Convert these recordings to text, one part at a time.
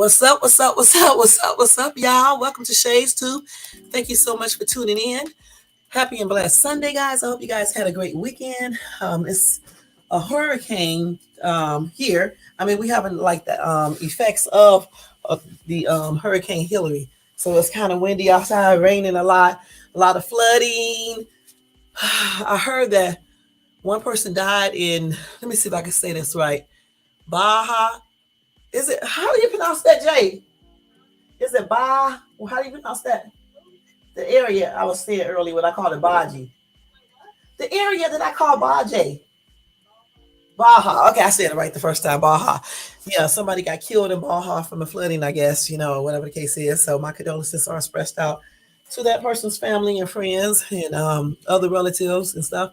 What's up? What's up? What's up? What's up? What's up, y'all? Welcome to Shades Tube. Thank you so much for tuning in. Happy and blessed Sunday, guys. I hope you guys had a great weekend. It's a hurricane here. I mean, we haven't like the effects of the Hurricane Hillary. So it's kind of windy outside, raining a lot of flooding. I heard that one person died in, let me see if I can say this right, Baja. Is it, how do you pronounce that, Jay? Is it Baja? Well, how do you pronounce that? The area I was saying earlier when I called it Baji. The area that I call Baji. Baja. Okay, I said it right the first time. Baja. Yeah, somebody got killed in Baja from the flooding, I guess, whatever the case is. So my condolences are expressed out to that person's family and friends and other relatives and stuff.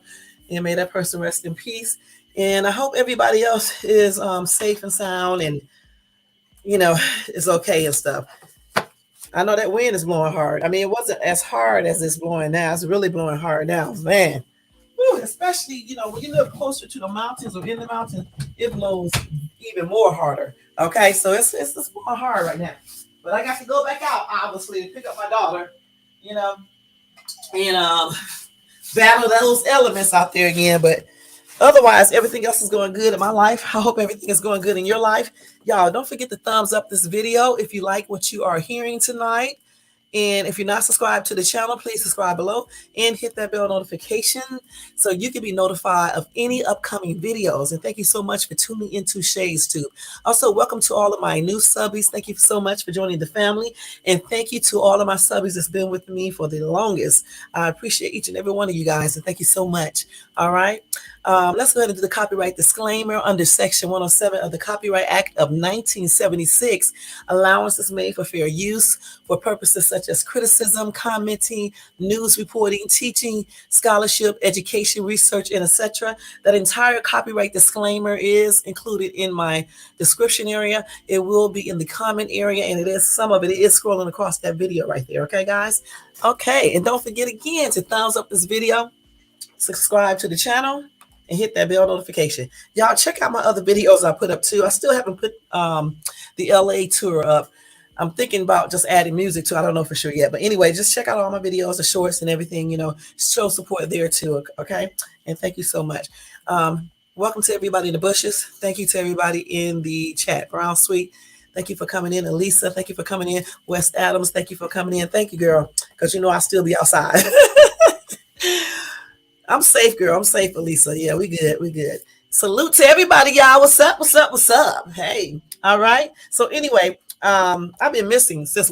And may that person rest in peace. And I hope everybody else is safe and sound and, is okay and stuff. I know that wind is blowing hard. I mean, it wasn't as hard as it's blowing now. It's really blowing hard now, man. Woo, especially, when you live closer to the mountains or in the mountains, it blows even more harder. Okay, so it's just blowing hard right now. But I got to go back out, obviously, to pick up my daughter, and battle those elements out there again. But otherwise, everything else is going good in my life. I hope everything is going good in your life. Y'all, don't forget to thumbs up this video if you like what you are hearing tonight. And if you're not subscribed to the channel, please subscribe below and hit that bell notification so you can be notified of any upcoming videos. And thank you so much for tuning into Shades Tube. Also, welcome to all of my new subbies. Thank you so much for joining the family. And thank you to all of my subbies that's been with me for the longest. I appreciate each and every one of you guys. And thank you so much. All right. Let's go ahead and do the copyright disclaimer under Section 107 of the Copyright Act of 1976. Allowance is made for fair use for purposes such as criticism, commenting, news reporting, teaching, scholarship, education, research, and etc. That entire copyright disclaimer is included in my description area. It will be in the comment area, and some of it is scrolling across that video right there. Okay, guys? Okay, and don't forget again to thumbs up this video, subscribe to the channel, and hit that bell notification. Y'all check out my other videos I put up too. I still haven't put the LA tour up. I'm thinking about just adding music to. I don't know for sure yet. But anyway, just check out all my videos, the shorts and everything, show support there too. Okay. And thank you so much. Welcome to everybody in the bushes. Thank you to everybody in the chat. Brown Sweet, thank you for coming in. Elisa, thank you for coming in. West Adams, thank you for coming in. Thank you, girl. Because I'll still be outside. I'm safe, girl. I'm safe, Elisa. Yeah, we good. We good. Salute to everybody, y'all. What's up? What's up? What's up? Hey. All right. So anyway, I've been missing since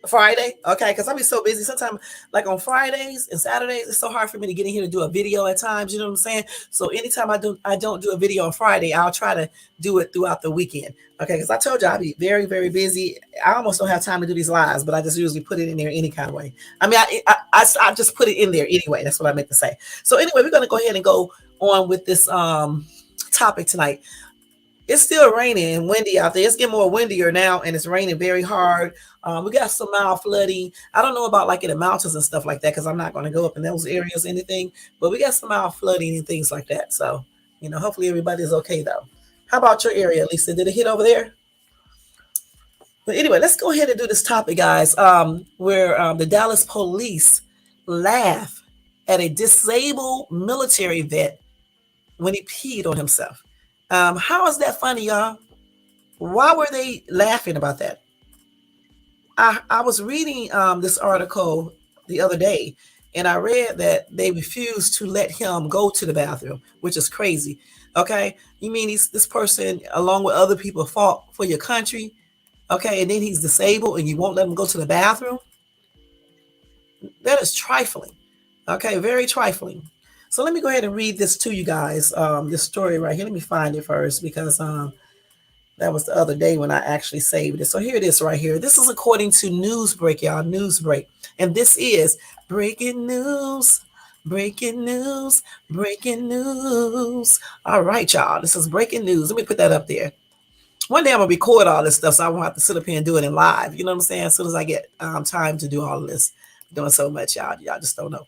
Friday. Okay, because I've been so busy. Sometimes, like on Fridays and Saturdays, it's so hard for me to get in here to do a video at times. You know what I'm saying? So anytime I don't do a video on Friday, I'll try to do it throughout the weekend. Okay, because I told you I'll be very, very busy. I almost don't have time to do these lives, but I just usually put it in there any kind of way. I mean, I just put it in there anyway. That's what I meant to say. So anyway, we're going to go ahead and go on with this topic tonight. It's still raining and windy out there. It's getting more windier now, and it's raining very hard. We got some mild flooding. I don't know about like in the mountains and stuff like that because I'm not going to go up in those areas or anything. But we got some mild flooding and things like that. So, hopefully everybody's okay, though. How about your area, Lisa? Did it hit over there? But anyway, let's go ahead and do this topic, guys, where the Dallas police laugh at a disabled military vet when he peed on himself. How is that funny, y'all? Why were they laughing about that? I was reading this article the other day, and I read that they refused to let him go to the bathroom, which is crazy. Okay, you mean this person, along with other people, fought for your country? Okay, and then he's disabled, and you won't let him go to the bathroom? That is trifling. Okay, very trifling. So let me go ahead and read this to you guys, this story right here. Let me find it first because that was the other day when I actually saved it. So here it is right here. This is according to Newsbreak, y'all, Newsbreak. And this is breaking news, breaking news, breaking news. All right, y'all, this is breaking news. Let me put that up there. One day I'm going to record all this stuff so I won't have to sit up here and do it in live. You know what I'm saying? As soon as I get time to do all of this. I'm doing so much, y'all. Y'all just don't know.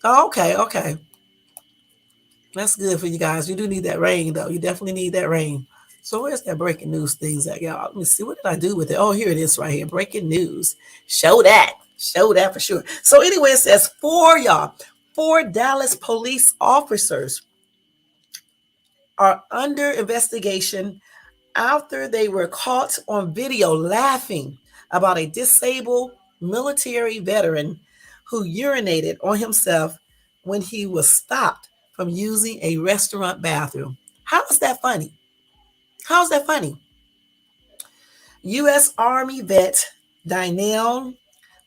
Oh, okay. That's good for you guys. You do need that rain, though. You definitely need that rain. So where's that breaking news things at, y'all? Let me see. What did I do with it? Oh, here it is right here. Breaking news. Show that. Show that for sure. So anyway, it says four Dallas police officers are under investigation after they were caught on video laughing about a disabled military veteran who urinated on himself when he was stopped from using a restaurant bathroom. How is that funny? How is that funny? U.S. Army vet Dynell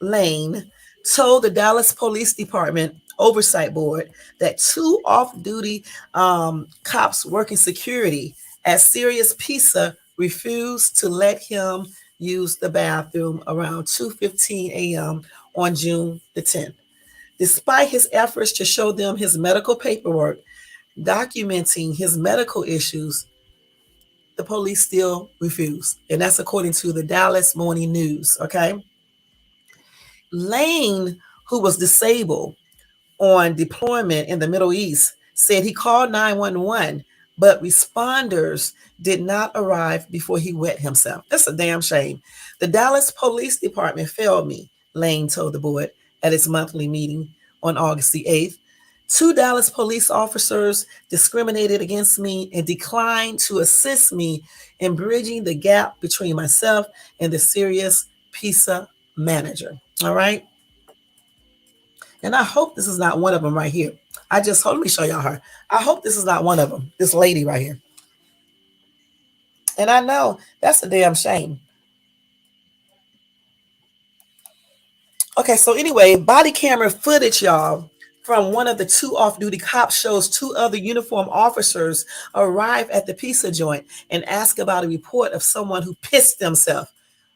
Lane told the Dallas Police Department Oversight Board that two off-duty cops working security at Sirius Pizza refused to let him use the bathroom around 2:15 a.m. on June the 10th. Despite his efforts to show them his medical paperwork documenting his medical issues, the police still refuse. And that's according to the Dallas Morning News, okay? Lane, who was disabled on deployment in the Middle East, said he called 911, but responders did not arrive before he wet himself. That's a damn shame. The Dallas Police Department failed me, Lane told the board at its monthly meeting on August the 8th. Two Dallas police officers discriminated against me and declined to assist me in bridging the gap between myself and the Sirius Pizza manager. All right. And I hope this is not one of them right here. Let me show y'all her. I hope this is not one of them, this lady right here. And I know that's a damn shame. Okay, so anyway, body camera footage, y'all, from one of the two off-duty cops shows two other uniformed officers arrive at the pizza joint and ask about a report of someone who pissed themselves.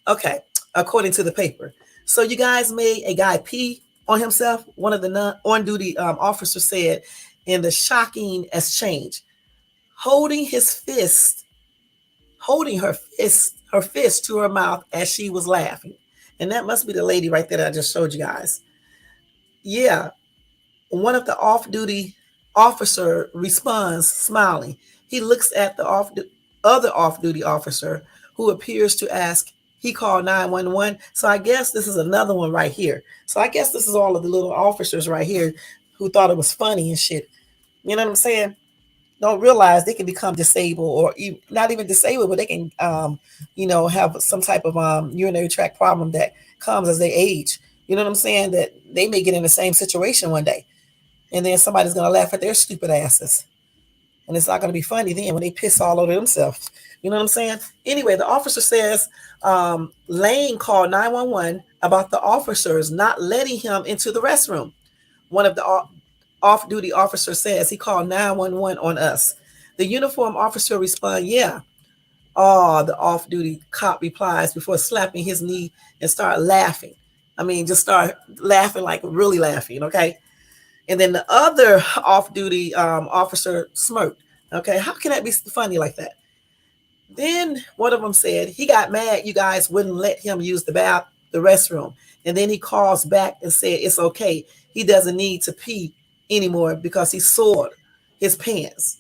Okay, according to the paper. So you guys made a guy pee on himself, one of the on-duty officers said in the shocking exchange, holding her fist to her mouth as she was laughing. And that must be the lady right there that I just showed you guys. Yeah. One of the off-duty officer responds smiling. He looks at the other off-duty officer who appears to ask, he called 911. So I guess this is another one right here. So I guess this is all of the little officers right here who thought it was funny and shit. You know what I'm saying? Don't realize they can become disabled, or not even disabled, but they can, have some type of urinary tract problem that comes as they age. You know what I'm saying? That they may get in the same situation one day, and then somebody's going to laugh at their stupid asses. And it's not going to be funny then when they piss all over themselves. You know what I'm saying? Anyway, the officer says Lane called 911 about the officers not letting him into the restroom. One of the off-duty officers says he called 911 on us. The uniformed officer responds, yeah. Oh, the off-duty cop replies before slapping his knee and start laughing. I mean, just start laughing, like really laughing, okay? And then the other off-duty officer smirked. Okay, how can that be funny like that? Then one of them said he got mad you guys wouldn't let him use the restroom. And then he calls back and said it's okay. He doesn't need to pee anymore because he soiled his pants.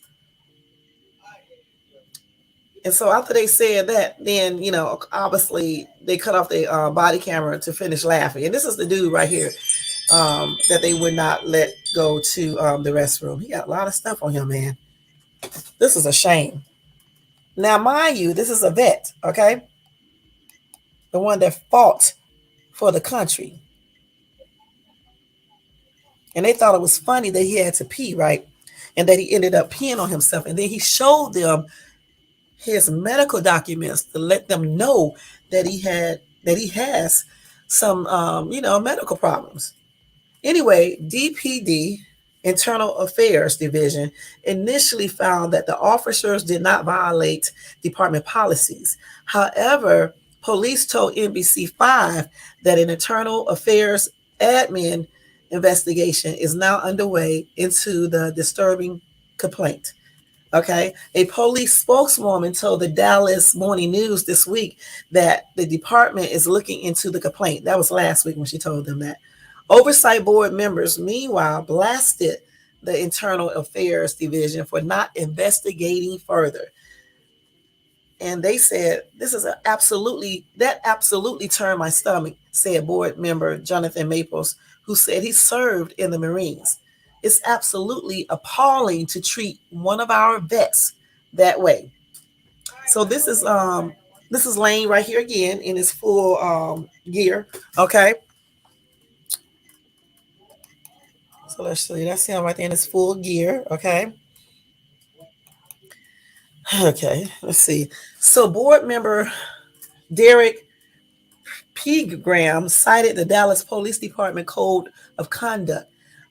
And so after they said that, then, obviously they cut off their body camera to finish laughing. And this is the dude right here that they would not let go to the restroom. He got a lot of stuff on him, man. This is a shame. Now, mind you, this is a vet, okay? The one that fought for the country. And they thought it was funny that he had to pee, right? And that he ended up peeing on himself. And then he showed them his medical documents to let them know that he has some, medical problems. Anyway, DPD, Internal Affairs Division, initially found that the officers did not violate department policies. However, police told NBC5 that an Internal Affairs admin investigation is now underway into the disturbing complaint. Okay. A police spokeswoman told the Dallas Morning News this week that the department is looking into the complaint. That was last week when she told them that. Oversight board members, meanwhile, blasted the Internal Affairs Division for not investigating further. And they said, this is that absolutely turned my stomach, said board member Jonathan Maples, who said he served in the Marines. It's absolutely appalling to treat one of our vets that way. So this is Lane right here again in his full gear. Okay. So let's see. That's him right there in his full gear. Okay. Okay. Let's see. So board member Derek Pegram cited the Dallas Police Department Code of Conduct,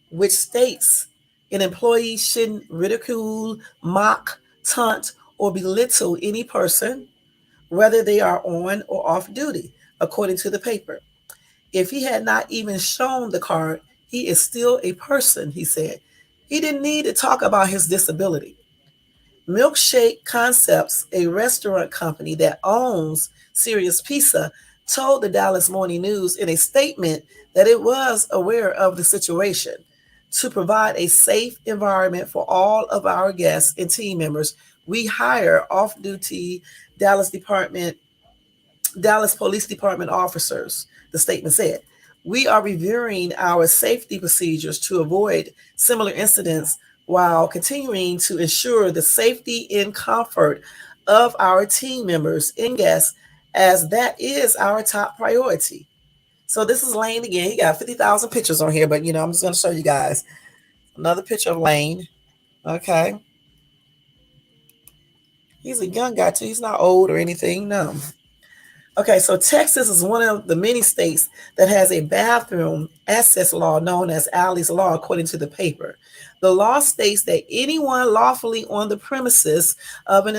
which states an employee shouldn't ridicule, mock, taunt, or belittle any person, whether they are on or off duty, according to the paper. If he had not even shown the card, he is still a person, he said. He didn't need to talk about his disability. Milkshake Concepts, a restaurant company that owns Sirius Pizza, told the Dallas Morning News in a statement that it was aware of the situation. To provide a safe environment for all of our guests and team members, we hire off-duty Dallas Police Department officers, the statement said. We are reviewing our safety procedures to avoid similar incidents while continuing to ensure the safety and comfort of our team members and guests, as that is our top priority. So this is Lane again. He got 50,000 pictures on here, but I'm just going to show you guys another picture of Lane. Okay. He's a young guy too. He's not old or anything. No. Okay, so Texas is one of the many states that has a bathroom access law known as Alley's Law, according to the paper. The law states that anyone lawfully on the premises of an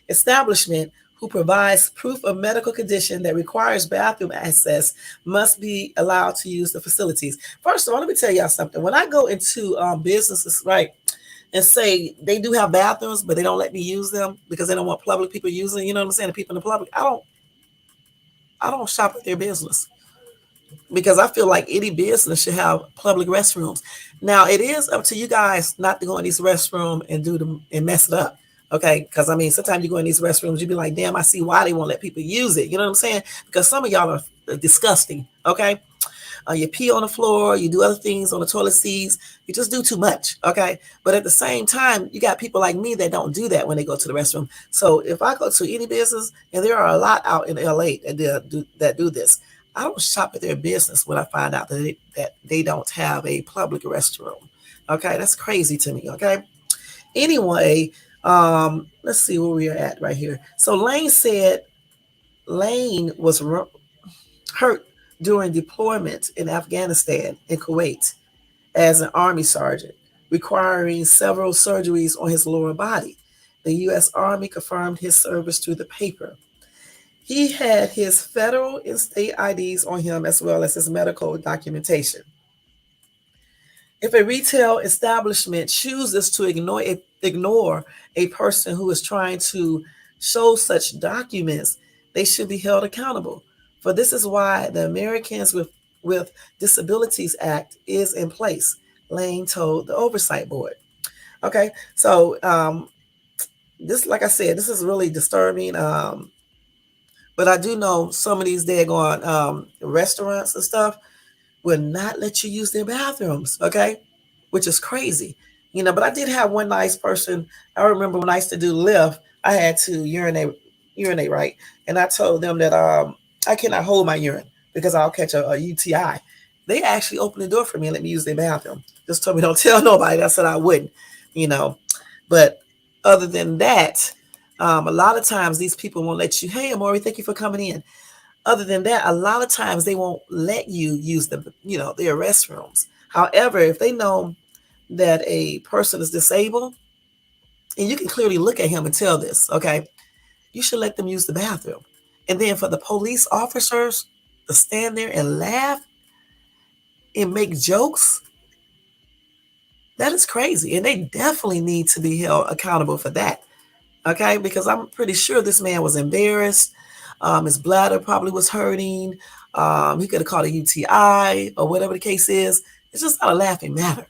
establishment who provides proof of medical condition that requires bathroom access must be allowed to use the facilities. First of all, let me tell y'all something. When I go into businesses, right, and say they do have bathrooms, but they don't let me use them because they don't want public people using, you know what I'm saying? The people in the public, I don't shop at their business because I feel like any business should have public restrooms. Now it is up to you guys not to go in these restrooms and do them and mess it up. Okay, because I mean, sometimes you go in these restrooms, you be like, damn, I see why they won't let people use it. You know what I'm saying? Because some of y'all are disgusting. Okay. You pee on the floor, you do other things on the toilet seats, you just do too much, okay? But at the same time, you got people like me that don't do that when they go to the restroom. So if I go to any business, and there are a lot out in LA that do this, I don't shop at their business when I find out that they don't have a public restroom. Okay, that's crazy to me, okay? Anyway, let's see where we are at right here. So Lane said Lane was hurt during deployment in Afghanistan and Kuwait as an Army sergeant, requiring several surgeries on his lower body. The U.S. Army confirmed his service to the paper. He had his federal and state IDs on him as well as his medical documentation. If a retail establishment chooses to ignore a person who is trying to show such documents, they should be held accountable. For this is why the Americans with Disabilities Act is in place, Lane told the Oversight Board. Okay, so this, like I said, this is really disturbing. But I do know some of these daggone restaurants and stuff will not let you use their bathrooms, okay? Which is crazy. But I did have one nice person. I remember when I used to do Lyft, I had to urinate, right? And I told them that I cannot hold my urine because I'll catch a UTI. They actually opened the door for me and let me use their bathroom. Just told me don't tell nobody. I said I wouldn't, But other than that, a lot of times these people won't let you. Hey, Amori, thank you for coming in. Other than that, a lot of times they won't let you use their restrooms. However, if they know that a person is disabled, and you can clearly look at him and tell this, okay, you should let them use the bathroom. And then for the police officers to stand there and laugh and make jokes, that is crazy. And they definitely need to be held accountable for that. Okay, because I'm pretty sure this man was embarrassed. His bladder probably was hurting. He could have caught a UTI or whatever the case is. It's just not a laughing matter.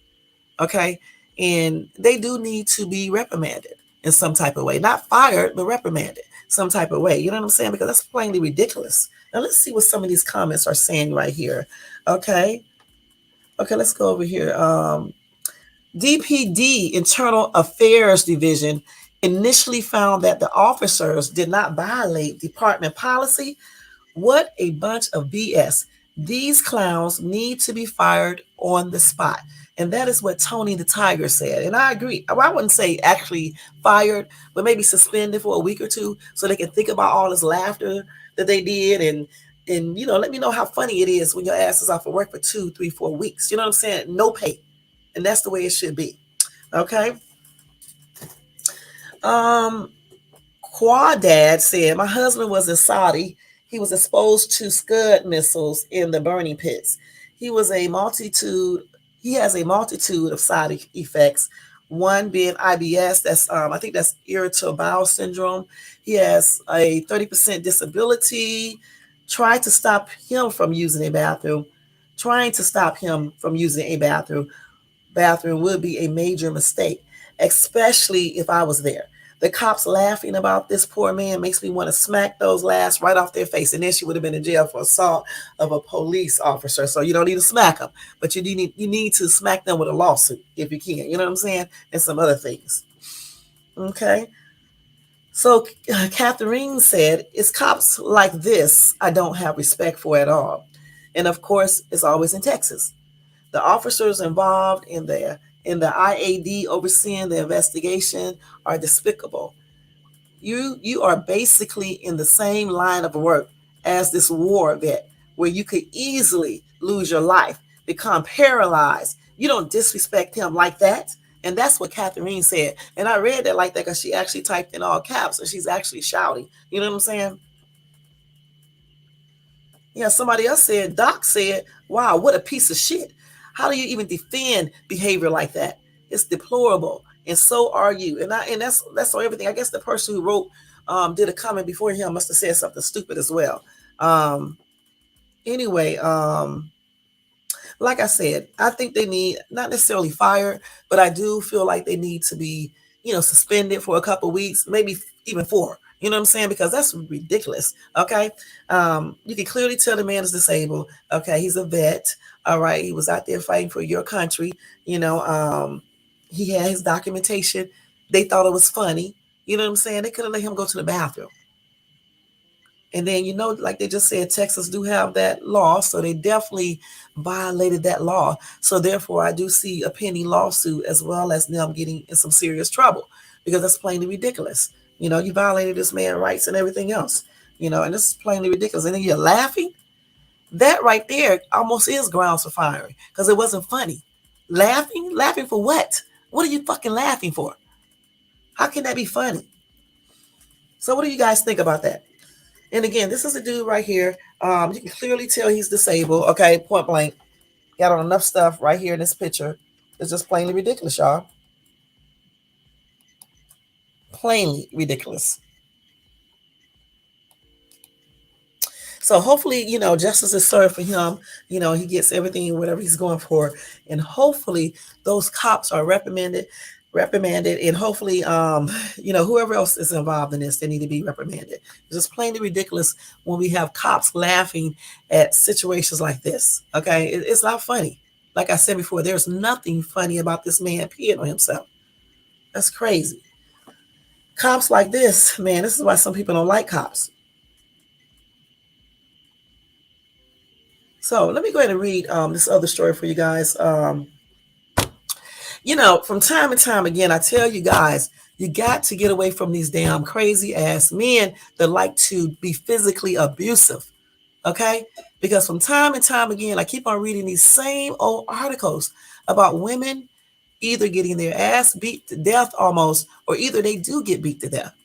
Okay, and they do need to be reprimanded. in some type of way. Not fired, but reprimanded some type of way. You know what I'm saying? Because that's plainly ridiculous. Now let's see what some of these comments are saying right here. Okay. Okay, let's go over here. DPD, Internal Affairs Division, initially found that the officers did not violate department policy. What a bunch of BS. These clowns need to be fired on the spot. And that is what Tony the Tiger said. And I agree. Well, I wouldn't say actually fired, but maybe suspended for a week or two so they can think about all this laughter that they did and let me know how funny it is when your ass is off of work for 2, 3, 4 weeks. You know what I'm saying? No pay. And that's the way it should be. Okay. Quadad said, my husband was in Saudi. He was exposed to Scud missiles in the burning pits. He has a multitude of side effects. One being IBS, that's I think that's irritable bowel syndrome. He has a 30% disability. Trying to stop him from using a bathroom would be a major mistake, especially if I was there. The cops laughing about this poor man makes me want to smack those laughs right off their face. And then she would have been in jail for assault of a police officer. So you don't need to smack them, but you need to smack them with a lawsuit if you can. You know what I'm saying? And some other things. Okay. So Catherine said, it's cops like this I don't have respect for at all. And of course, it's always in Texas. The officers involved in the IAD overseeing the investigation are despicable. You are basically in the same line of work as this war vet, where you could easily lose your life, become paralyzed. You don't disrespect him like that. And that's what Catherine said. And I read that like that because she actually typed in all caps and she's actually shouting. You know what I'm saying? Yeah, somebody else said, Doc said, wow, what a piece of shit. How do you even defend behavior like that? It's deplorable. And so are you. And that's on everything. I guess the person who wrote did a comment before him must have said something stupid as well. Anyway, like I said, I think they need not necessarily fired, but I do feel like they need to be, suspended for a couple of weeks, maybe even 4. You know what I'm saying? Because that's ridiculous. Okay. You can clearly tell the man is disabled. Okay. He's a vet. All right. He was out there fighting for your country. He had his documentation. They thought it was funny. You know what I'm saying? They could have let him go to the bathroom. And then, like they just said, Texas do have that law. So they definitely violated that law. So therefore, I do see a pending lawsuit as well as them getting in some serious trouble because that's plainly ridiculous. You violated this man's rights and everything else, and this is plainly ridiculous. And then you're laughing. That right there almost is grounds for firing because it wasn't funny. Laughing for what? What are you fucking laughing for? How can that be funny? So what do you guys think about that? And again, this is a dude right here. You can clearly tell he's disabled. Okay, point blank. Got on enough stuff right here in this picture. It's just plainly ridiculous, y'all. Plainly ridiculous. So hopefully, justice is served for him. He gets everything, whatever he's going for. And hopefully those cops are reprimanded, and hopefully, whoever else is involved in this, they need to be reprimanded. It's just plainly ridiculous when we have cops laughing at situations like this. Okay, it's not funny. Like I said before, there's nothing funny about this man peeing on himself. That's crazy. Cops like this, man, this is why some people don't like cops. So let me go ahead and read this other story for you guys. From time and time again, I tell you guys, you got to get away from these damn crazy ass men that like to be physically abusive. Okay? Because from time and time again, I keep on reading these same old articles about women either getting their ass beat to death almost, or either they do get beat to death.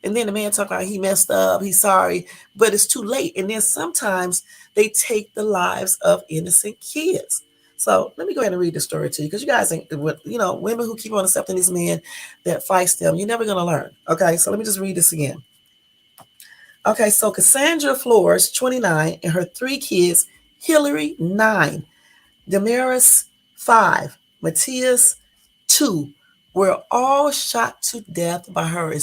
And then the man talking about he messed up, he's sorry, but it's too late. And then sometimes they take the lives of innocent kids. So let me go ahead and read the story to you because you guys think, women who keep on accepting these men that fights them, you're never going to learn. Okay, so let me just read this again. Okay, so Cassandra Flores, 29, and her 3 kids, Hillary, 9, Damaris, 5, Matthias, 2, were all shot to death by her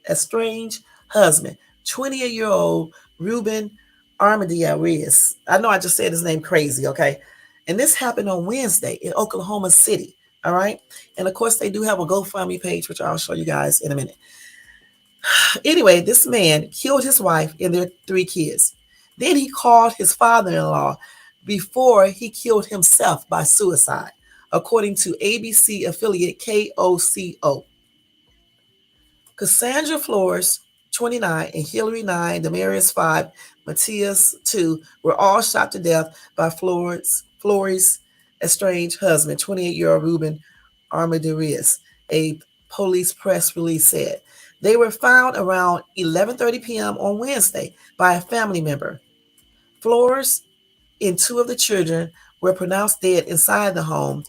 estranged husband, 28-year-old Ruben Armendariz. I know I just said his name crazy, okay? And this happened on Wednesday in Oklahoma City, all right? And of course, they do have a GoFundMe page, which I'll show you guys in a minute. Anyway, this man killed his wife and their 3 kids. Then he called his father-in-law before he killed himself by suicide, according to ABC affiliate KOCO. Cassandra Flores, 29, and Hillary, 9, Demarius, 5, Matthias, 2, were all shot to death by Flores' estranged husband, 28-year-old Ruben Armendariz, a police press release said. They were found around 11:30 p.m. on Wednesday by a family member. Flores and 2 of the children were pronounced dead inside the home,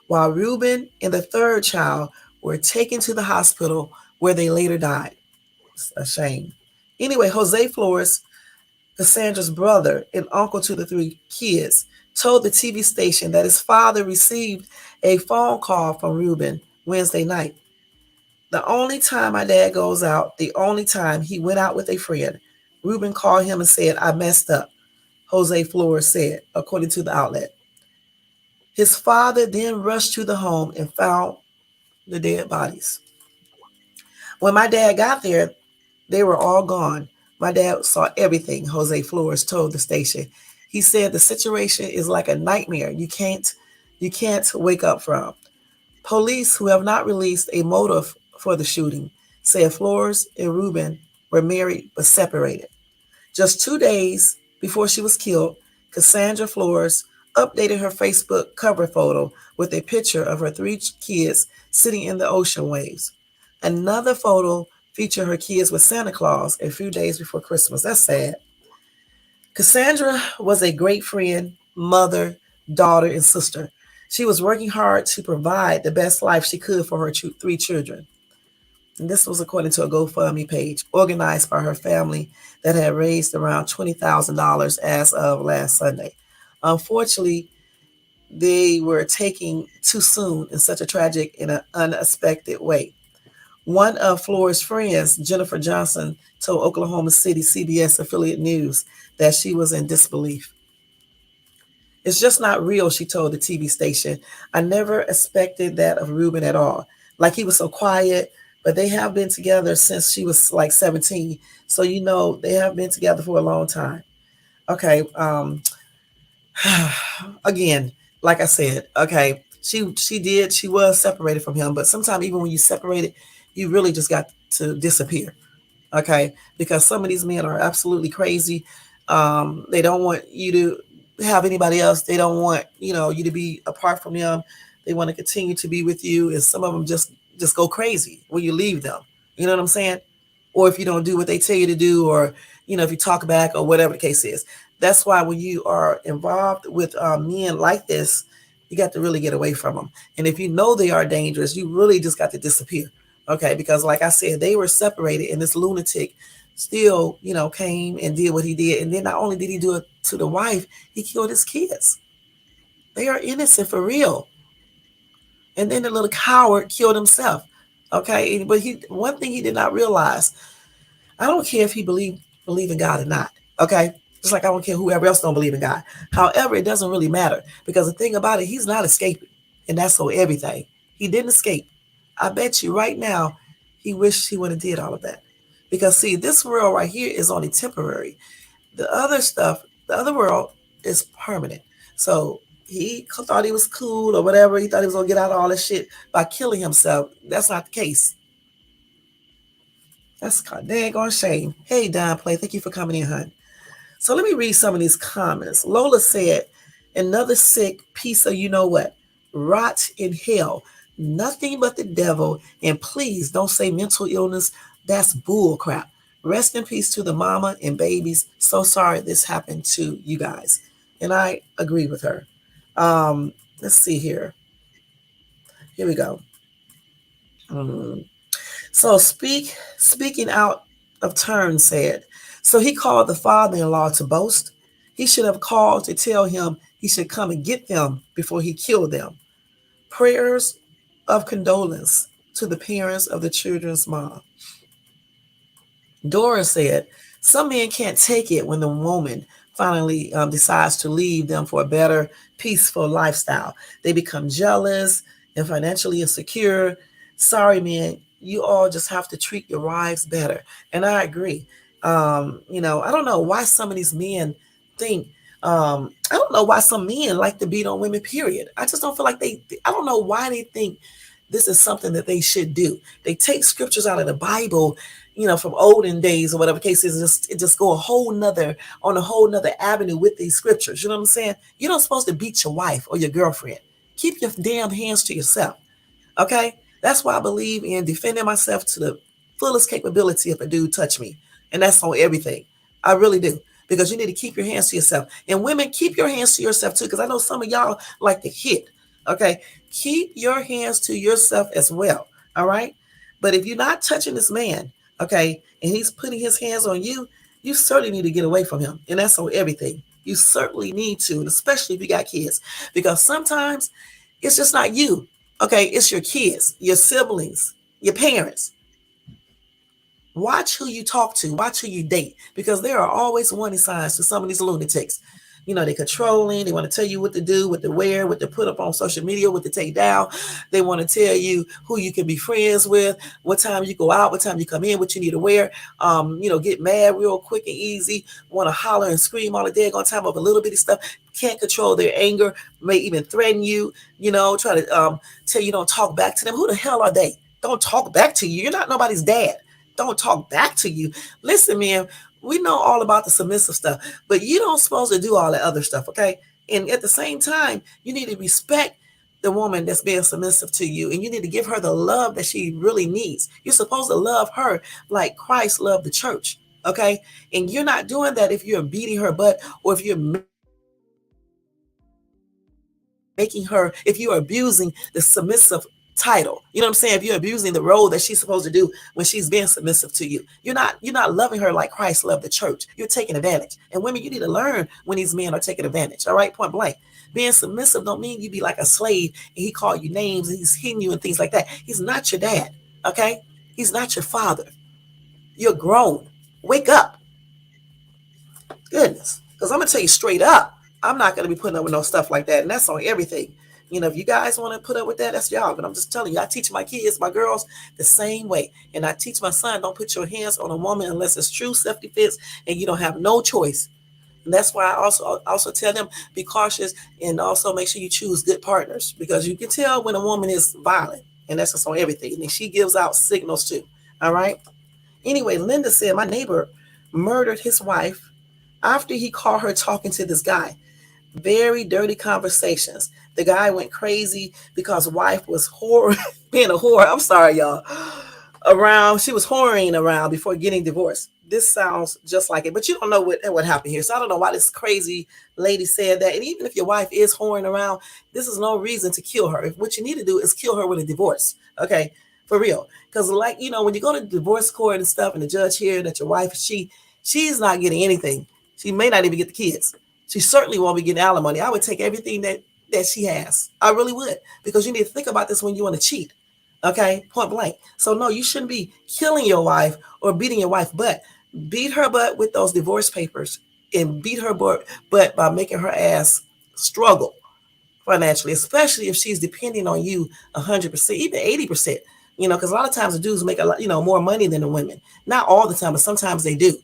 while Ruben and the 3rd child were taken to the hospital where they later died. It's a shame. Anyway, Jose Flores, Cassandra's brother and uncle to the 3 kids, told the TV station that his father received a phone call from Ruben Wednesday night. The only time my dad goes out, the only time he went out with a friend, Ruben called him and said, "I messed up," Jose Flores said, according to the outlet. His father then rushed to the home and found the dead bodies. When my dad got there, they were all gone. My dad saw everything, Jose Flores told the station. He said the situation is like a nightmare you can't wake up from. Police, who have not released a motive for the shooting, said Flores and Ruben were married but separated. Just 2 days before she was killed, Cassandra Flores updated her Facebook cover photo with a picture of her 3 kids sitting in the ocean waves. Another photo featured her kids with Santa Claus a few days before Christmas. That's sad. Cassandra was a great friend, mother, daughter, and sister. She was working hard to provide the best life she could for her 3 children. And this was according to a GoFundMe page organized by her family that had raised around $20,000 as of last Sunday. Unfortunately, they were taken too soon in such a tragic and unexpected way. One of Flores' friends, Jennifer Johnson, told Oklahoma City CBS affiliate news that she was in disbelief. "It's just not real," she told the TV station. "I never expected that of Ruben at all. Like, he was so quiet, but they have been together since she was like 17. So, they have been together for a long time." Okay. Again, like I said, okay, she was separated from him, but sometimes even when you separated, you really just got to disappear. Okay. Because some of these men are absolutely crazy. They don't want you to have anybody else. They don't want, you to be apart from them. They want to continue to be with you. And some of them just go crazy when you leave them. You know what I'm saying? Or if you don't do what they tell you to do, or, if you talk back or whatever the case is. That's why when you are involved with men like this, you got to really get away from them. And if you know they are dangerous, you really just got to disappear. Okay. Because like I said, they were separated, and this lunatic still, came and did what he did. And then not only did he do it to the wife, he killed his kids. They are innocent for real. And then the little coward killed himself. Okay. But one thing he did not realize, I don't care if he believe in God or not. Okay. Just like I don't care whoever else don't believe in God. However, it doesn't really matter, because the thing about it, he's not escaping. And that's for everything. He didn't escape. I bet you right now, he wished he would have did all of that. Because see, this world right here is only temporary. The other stuff, the other world is permanent. So he thought he was cool or whatever. He thought he was going to get out of all this shit by killing himself. That's not the case. That's a daggone shame. Hey, Don Play, thank you for coming in, hon. So let me read some of these comments. Lola said, "Another sick piece of you-know-what. Rot in hell. Nothing but the devil. And please don't say mental illness. That's bull crap. Rest in peace to the mama and babies. So sorry this happened to you guys." And I agree with her. Let's see here. Here we go. So speaking out of turn said, "So he called the father-in-law to boast. He should have called to tell him he should come and get them before he killed them. Prayers of condolence to the parents of the children's mom. Dora said, some men can't take it when the woman finally decides to leave them for a better, peaceful lifestyle. They become jealous and financially insecure. Sorry, men, you all just have to treat your wives better. And I agree. I don't know why some of these men think, I don't know why some men like to beat on women, period. I just don't feel like I don't know why they think this is something that they should do. They take scriptures out of the Bible, from olden days or whatever case is, it just go on a whole nother avenue with these scriptures. You know what I'm saying? You're not supposed to beat your wife or your girlfriend. Keep your damn hands to yourself. Okay? That's why I believe in defending myself to the fullest capability if a dude touch me. And that's on everything. I really do. Because you need to keep your hands to yourself. And women, keep your hands to yourself too. Because I know some of y'all like to hit. Okay? Keep your hands to yourself as well. All right? But if you're not touching this man, okay, and he's putting his hands on you, you certainly need to get away from him. And that's on everything. You certainly need to, especially if you got kids. Because sometimes it's just not you. Okay, it's your kids, your siblings, your parents. Watch who you talk to. Watch who you date. Because there are always warning signs to some of these lunatics. They're controlling. They want to tell you what to do, what to wear, what to put up on social media, what to take down. They want to tell you who you can be friends with, what time you go out, what time you come in, what you need to wear. Get mad real quick and easy. Want to holler and scream all the daggone time over little bitty stuff. Can't control their anger. May even threaten you. Try to tell you don't talk back to them. Who the hell are they? Don't talk back to you. You're not nobody's dad. Don't talk back to you. Listen, man. We know all about the submissive stuff, but you don't supposed to do all that other stuff, okay? And at the same time, you need to respect the woman that's being submissive to you, and you need to give her the love that she really needs. You're supposed to love her like Christ loved the church, okay? And you're not doing that if you're beating her butt or if you're if you're abusing the submissive title. You know what I'm saying? If you're abusing the role that she's supposed to do when she's being submissive to you, you're not loving her like Christ loved the church. You're taking advantage. And women, you need to learn when these men are taking advantage. All right, point blank. Being submissive don't mean you be like a slave and he call you names and he's hitting you and things like that. He's not your dad. Okay? He's not your father. You're grown. Wake up. Goodness. Because I'm gonna tell you straight up, I'm not gonna be putting up with no stuff like that. And that's on everything. If you guys want to put up with that, that's y'all. But I'm just telling you, I teach my kids, my girls, the same way. And I teach my son, don't put your hands on a woman unless it's true self-defense and you don't have no choice. And that's why I also tell them, be cautious and also make sure you choose good partners. Because you can tell when a woman is violent. And that's just on everything. And she gives out signals too. All right? Anyway, Linda said, my neighbor murdered his wife after he caught her talking to this guy. Very dirty conversations. The guy went crazy because wife was being a whore. I'm sorry, y'all. She was whoring around before getting divorced. This sounds just like it, but you don't know what happened here. So I don't know why this crazy lady said that. And even if your wife is whoring around, this is no reason to kill her. What you need to do is kill her with a divorce. Okay, for real. Because when you go to divorce court and stuff, and the judge here that your wife, she's not getting anything. She may not even get the kids. She certainly won't be getting alimony. I would take everything that she has. I really would. Because you need to think about this when you want to cheat. Okay? Point blank. So no, you shouldn't be killing your wife or beating your wife butt. Beat her butt with those divorce papers and beat her butt by making her ass struggle financially, especially if she's depending on you 100%, even 80%. Because a lot of times the dudes make a lot, more money than the women. Not all the time, but sometimes they do.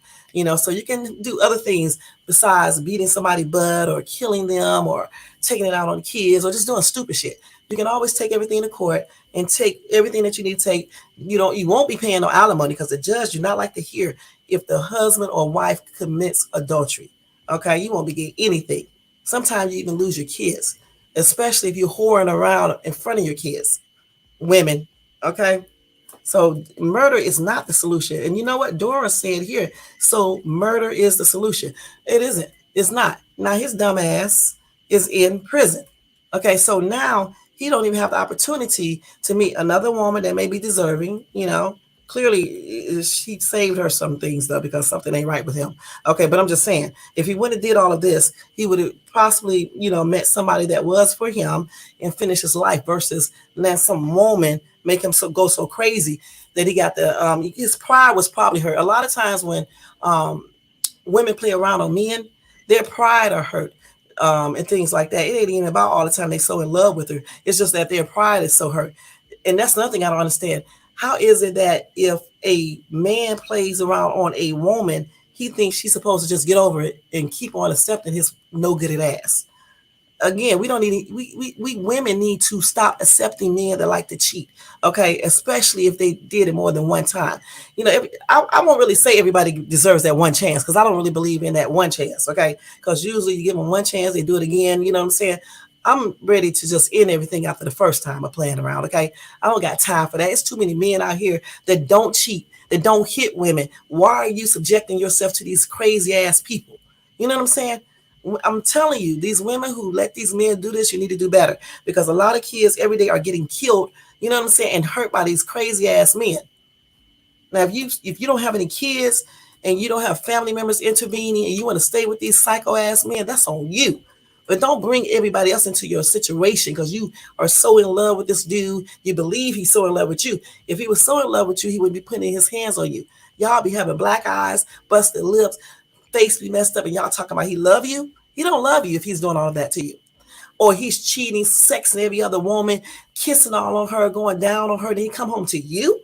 So you can do other things besides beating somebody butt or killing them or taking it out on kids or just doing stupid shit. You can always take everything to court and take everything that you need to take. You won't be paying no alimony because the judge do not like to hear if the husband or wife commits adultery. Okay, you won't be getting anything. Sometimes you even lose your kids, especially if you're whoring around in front of your kids. Women, okay? So murder is not the solution. And you know what Dora said here? So murder is the solution. It isn't. It's not. Now his dumb ass is in prison. Okay, so now he don't even have the opportunity to meet another woman that may be deserving. Clearly she saved her some things though because something ain't right with him. Okay, but I'm just saying, if he wouldn't have did all of this, he would have possibly, met somebody that was for him and finished his life versus let some woman make him go so crazy that he got his pride was probably hurt. A lot of times when women play around on men, their pride are hurt. And things like that. It ain't even about all the time they so in love with her. It's just that their pride is so hurt. And that's another thing I don't understand. How is it that if a man plays around on a woman, he thinks she's supposed to just get over it and keep on accepting his no good at ass? Again, we don't need we women need to stop accepting men that like to cheat, okay, especially if they did it more than one time. I won't really say everybody deserves that one chance, because I don't really believe in that one chance, okay, because usually you give them one chance, they do it again. You know what I'm saying? I'm ready to just end everything after the first time of playing around, okay? I don't got time for that. It's too many men out here that don't cheat, that don't hit women. Why are you subjecting yourself to these crazy ass people? You know what I'm saying? I'm telling you, these women who let these men do this, you need to do better, because a lot of kids every day are getting killed, you know what I'm saying, and hurt by these crazy ass men. Now, if you don't have any kids and you don't have family members intervening and you want to stay with these psycho ass men, that's on you. But don't bring everybody else into your situation because you are so in love with this dude. You believe he's so in love with you. If he was so in love with you, he would be putting his hands on you. Y'all be having black eyes, busted lips, face be messed up, and y'all talking about he love you. He don't love you if he's doing all of that to you. Or he's cheating, sexing every other woman, kissing all on her, going down on her, then he come home to you.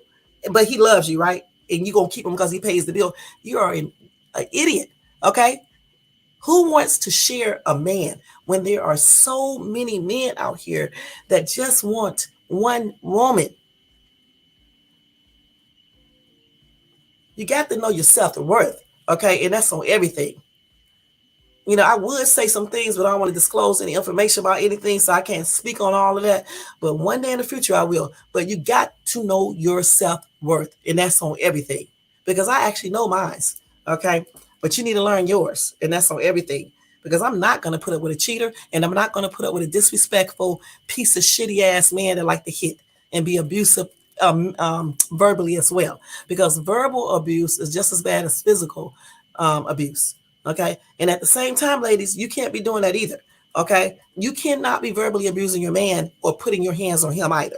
But he loves you, right? And you gonna keep him because he pays the bill. You are an idiot, okay? Who wants to share a man when there are so many men out here that just want one woman? You got to know your self-worth, okay? And that's on everything. I would say some things, but I don't want to disclose any information about anything, so I can't speak on all of that. But one day in the future, I will. But you got to know your self-worth, and that's on everything. Because I actually know mine, okay? But you need to learn yours, and that's on everything. Because I'm not going to put up with a cheater, and I'm not going to put up with a disrespectful piece of shitty-ass man that like to hit and be abusive verbally as well. Because verbal abuse is just as bad as physical abuse. Okay. And at the same time, ladies, you can't be doing that either. Okay. You cannot be verbally abusing your man or putting your hands on him either.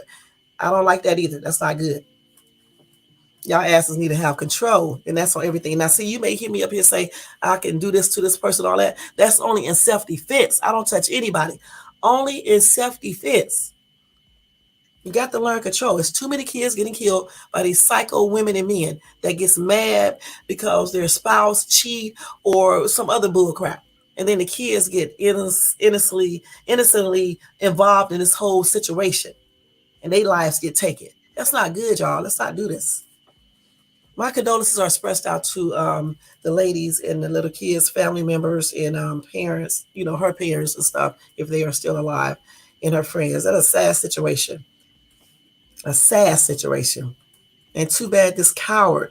I don't like that either. That's not good. Y'all asses need to have control, and that's on everything. Now, see, you may hear me up here say, I can do this to this person, all that. That's only in self-defense. I don't touch anybody. Only in self-defense. You got to learn control. It's too many kids getting killed by these psycho women and men that gets mad because their spouse cheat or some other bull crap. And then the kids get innocently involved in this whole situation. And their lives get taken. That's not good, y'all. Let's not do this. My condolences are expressed out to the ladies and the little kids, family members, and parents, her parents and stuff, if they are still alive, and her friends. That's a sad situation. A sad situation. And too bad this coward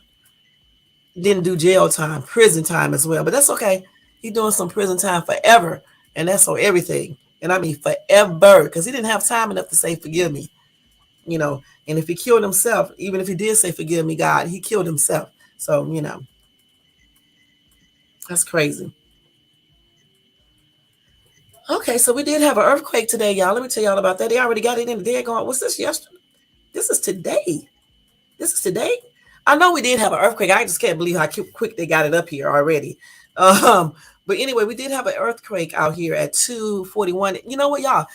didn't do jail time, prison time as well. But that's okay. He's doing some prison time forever. And that's on everything. And I mean forever. Because he didn't have time enough to say, forgive me. And if he killed himself, even if he did say, forgive me, God, he killed himself. So, that's crazy. Okay, so we did have an earthquake today, y'all. Let me tell y'all about that. They already got it in the day going. What's this yesterday? This is today. This is today. I know we did have an earthquake. I just can't believe how quick they got it up here already. But anyway, we did have an earthquake out here at 2:41. You know what, y'all?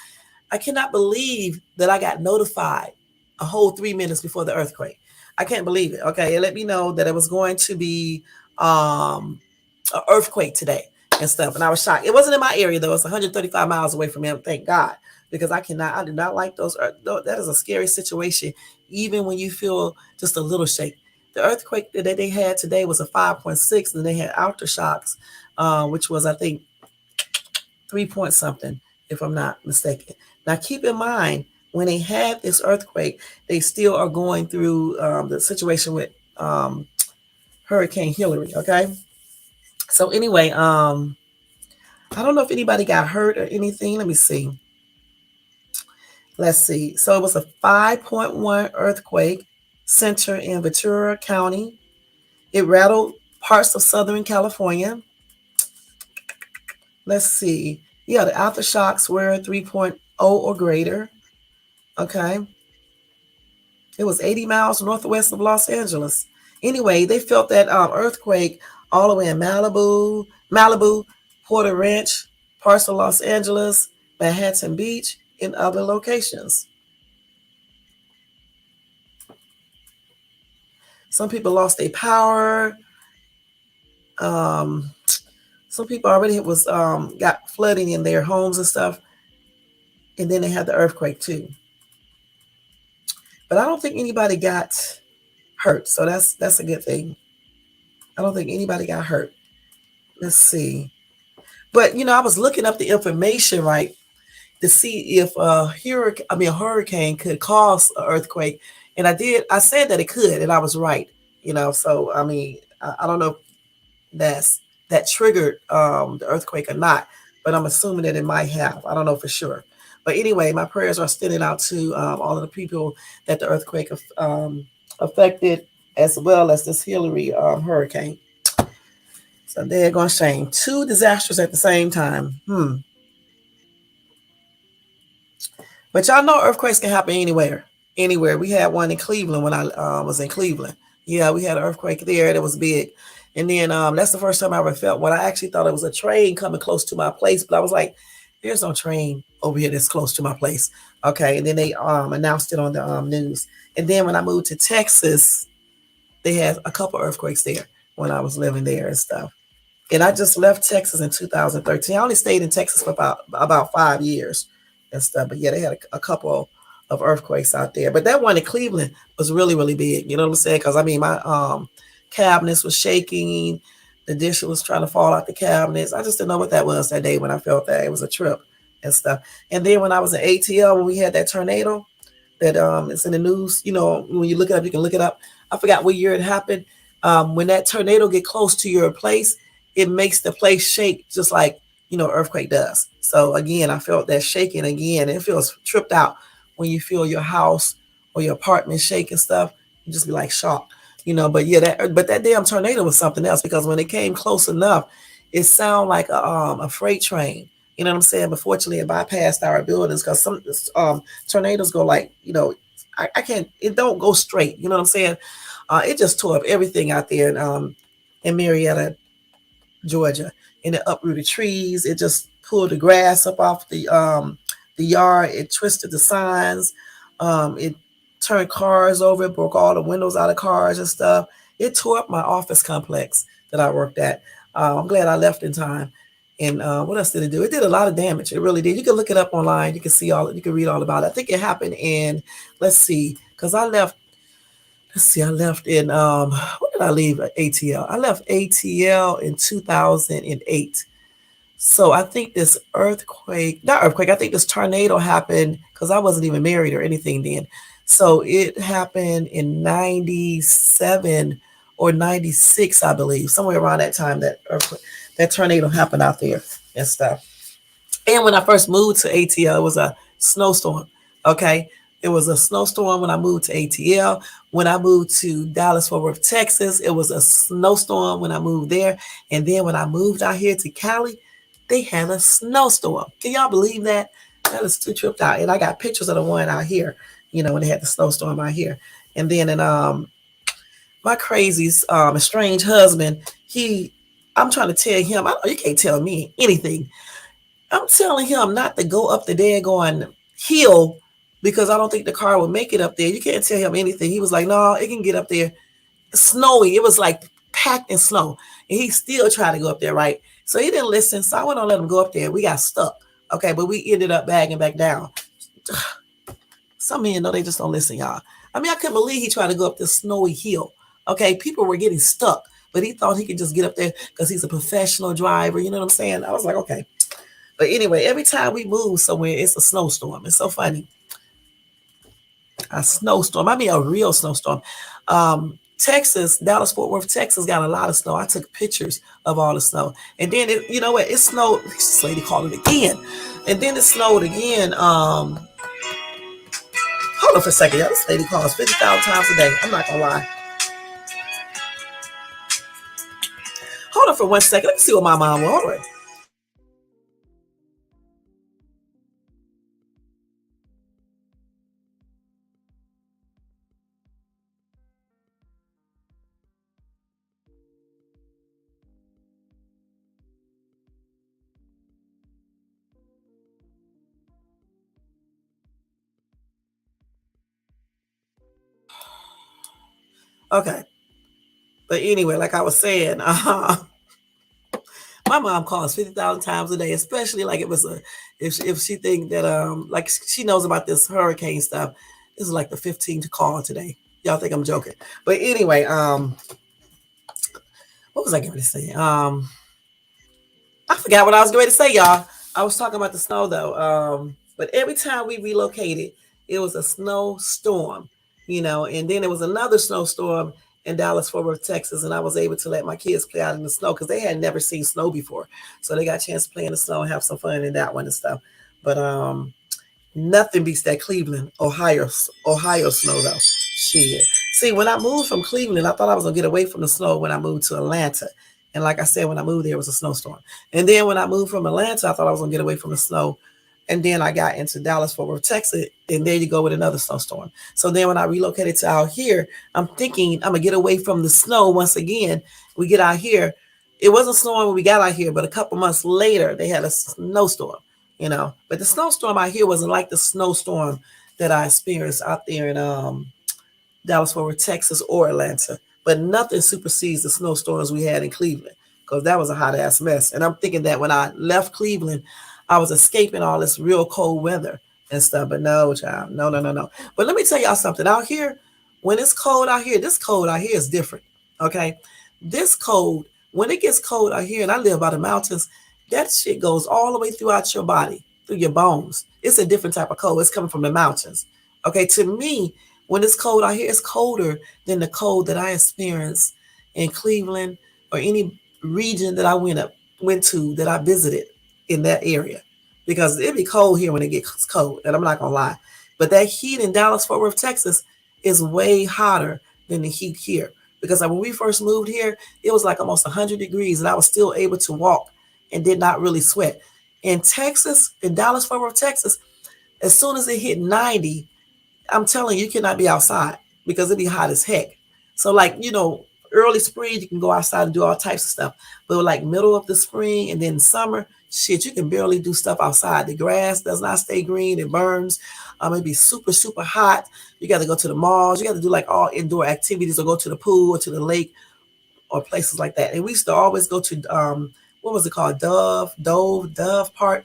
I cannot believe that I got notified a whole 3 minutes before the earthquake. I can't believe it. Okay, it let me know that it was going to be an earthquake today and stuff. And I was shocked. It wasn't in my area though. It's 135 miles away from him. Thank God. Because I do not like those. That is a scary situation, even when you feel just a little shake. The earthquake that they had today was a 5.6, and they had aftershocks, which was, I think, 3 point something, if I'm not mistaken. Now, keep in mind, when they had this earthquake, they still are going through the situation with Hurricane Hillary, okay? So anyway, I don't know if anybody got hurt or anything. Let me see. Let's see. So it was a 5.1 earthquake center in Ventura County. It rattled parts of Southern California. Let's see. Yeah, the aftershocks were 3.0 or greater. Okay. It was 80 miles northwest of Los Angeles. Anyway, they felt that earthquake all the way in Malibu, Porter Ranch, parts of Los Angeles, Manhattan Beach, and other locations. Some people lost their power. Um, some people already was got flooding in their homes and stuff, and then they had the earthquake too. But I don't think anybody got hurt, so that's a good thing. I don't think anybody got hurt. Let's see. But I was looking up the information right to see if a hurricane could cause an earthquake, and I did. I said that it could, and I was right. So I don't know if that triggered the earthquake or not, but I'm assuming that it might have. I don't know for sure. But anyway, my prayers are extended out to all of the people that the earthquake affected, as well as this Hillary hurricane. So they're going to shame. Two disasters at the same time. But y'all know earthquakes can happen anywhere. Anywhere. We had one in Cleveland when I was in Cleveland. Yeah, we had an earthquake there that was big. And then that's the first time I ever felt one. I actually thought it was a train coming close to my place, but I was like, there's no train over here that's close to my place. Okay. And then they announced it on the news. And then when I moved to Texas, they had a couple earthquakes there when I was living there and stuff. And I just left Texas in 2013. I only stayed in Texas for about 5 years and stuff. But yeah, they had a couple of earthquakes out there. But that one in Cleveland was really, really big. You know what I'm saying? Because my cabinets was shaking. The dish was trying to fall out the cabinets. I just didn't know what that was that day when I felt that. It was a trip and stuff. And then when I was in ATL, when we had that tornado that it's in the news, when you look it up, you can look it up. I forgot what year it happened. When that tornado get close to your place, it makes the place shake just like, earthquake does. So again, I felt that shaking again. It feels tripped out when you feel your house or your apartment shake and stuff. You just be like shocked, but yeah, that damn tornado was something else, because when it came close enough, it sounded like a freight train. You know what I'm saying? But fortunately, it bypassed our buildings, because some tornadoes go like, I can't, it don't go straight. You know what I'm saying? It just tore up everything out there in Marietta, Georgia, and it uprooted trees. It just pulled the grass up off the yard. It twisted the signs. It turned cars over. It broke all the windows out of cars and stuff. It tore up my office complex that I worked at. I'm glad I left in time. And what else did it do? It did a lot of damage. It really did. You can look it up online. You can see you can read all about it. I think it happened in, let's see, because I left in when did I leave ATL? I left ATL in 2008. So I think this I think this tornado happened because I wasn't even married or anything then. So it happened in 97 or 96, I believe, somewhere around that time that tornado happened out there and stuff. And when I first moved to ATL, it was a snowstorm. Okay. It was a snowstorm when I moved to ATL. When I moved to Dallas, Fort Worth, Texas, it was a snowstorm when I moved there. And then when I moved out here to Cali, they had a snowstorm. Can y'all believe that? That is too tripped out. And I got pictures of the one out here, when they had the snowstorm out here. And then my crazy estranged husband, I'm trying to tell him, you can't tell me anything. I'm telling him not to go up the daggone hill because I don't think the car will make it up there. You can't tell him anything. He was like, no, it can get up there. Snowy. It was like packed in snow. And he still tried to go up there, right? So he didn't listen. So I went on let him go up there. We got stuck. Okay, but we ended up bagging back down. Some men, they just don't listen, y'all. I couldn't believe he tried to go up this snowy hill. Okay, people were getting stuck, but he thought he could just get up there because he's a professional driver. You know what I'm saying? I was like, okay. But anyway, every time we move somewhere, it's a snowstorm. It's so funny. A snowstorm. A real snowstorm. Texas, Dallas, Fort Worth, Texas got a lot of snow. I took pictures of all the snow. And then, it snowed. This lady called it again. And then it snowed again. Hold on for a second. Y'all. This lady calls 50,000 times a day. I'm not going to lie. Hold on for 1 second. Let me see what my mom will. Hold on. Okay. But anyway, like I was saying, my mom calls 50,000 times a day, especially like it was if she think that like she knows about this hurricane stuff. This is like the 15th call today. Y'all think I'm joking. But anyway, what was I going to say? I forgot what I was going to say, y'all. I was talking about the snow though. But every time we relocated, it was a snowstorm, and then it was another snowstorm in Dallas, Fort Worth, Texas, and I was able to let my kids play out in the snow because they had never seen snow before, so they got a chance to play in the snow and have some fun in that one and stuff. But nothing beats that Cleveland, Ohio snow though. Shit. See, when I moved from Cleveland, I thought I was gonna get away from the snow when I moved to Atlanta. And like I said, when I moved there, it was a snowstorm. And then when I moved from Atlanta, I thought I was gonna get away from the snow. And then I got into Dallas, Fort Worth, Texas, and there you go with another snowstorm. So then when I relocated to out here, I'm thinking I'm gonna get away from the snow once again. We get out here. It wasn't snowing when we got out here, but a couple months later, they had a snowstorm. But the snowstorm out here wasn't like the snowstorm that I experienced out there in Dallas, Fort Worth, Texas, or Atlanta. But nothing supersedes the snowstorms we had in Cleveland because that was a hot ass mess. And I'm thinking that when I left Cleveland, I was escaping all this real cold weather and stuff. But no, child, no. But let me tell y'all something. Out here, when it's cold out here, this cold out here is different. Okay, this cold, when it gets cold out here, and I live by the mountains, that shit goes all the way throughout your body, through your bones. It's a different type of cold. It's coming from the mountains. Okay, to me, when it's cold out here, it's colder than the cold that I experienced in Cleveland or any region that I went to that I visited in that area. Because it'd be cold here when it gets cold, and I'm not gonna lie. But that heat in Dallas, Fort Worth, Texas is way hotter than the heat here. Because when we first moved here, it was like almost 100 degrees, and I was still able to walk and did not really sweat. In Texas, in Dallas, Fort Worth, Texas, as soon as it hit 90, I'm telling you, you cannot be outside because it'd be hot as heck. So like, early spring, you can go outside and do all types of stuff. But like middle of the spring and then summer, shit, you can barely do stuff outside. The grass does not stay green. It burns. It'd be super, super hot. You got to go to the malls. You got to do like all indoor activities or go to the pool or to the lake or places like that. And we used to always go to, what was it called? Dove Park.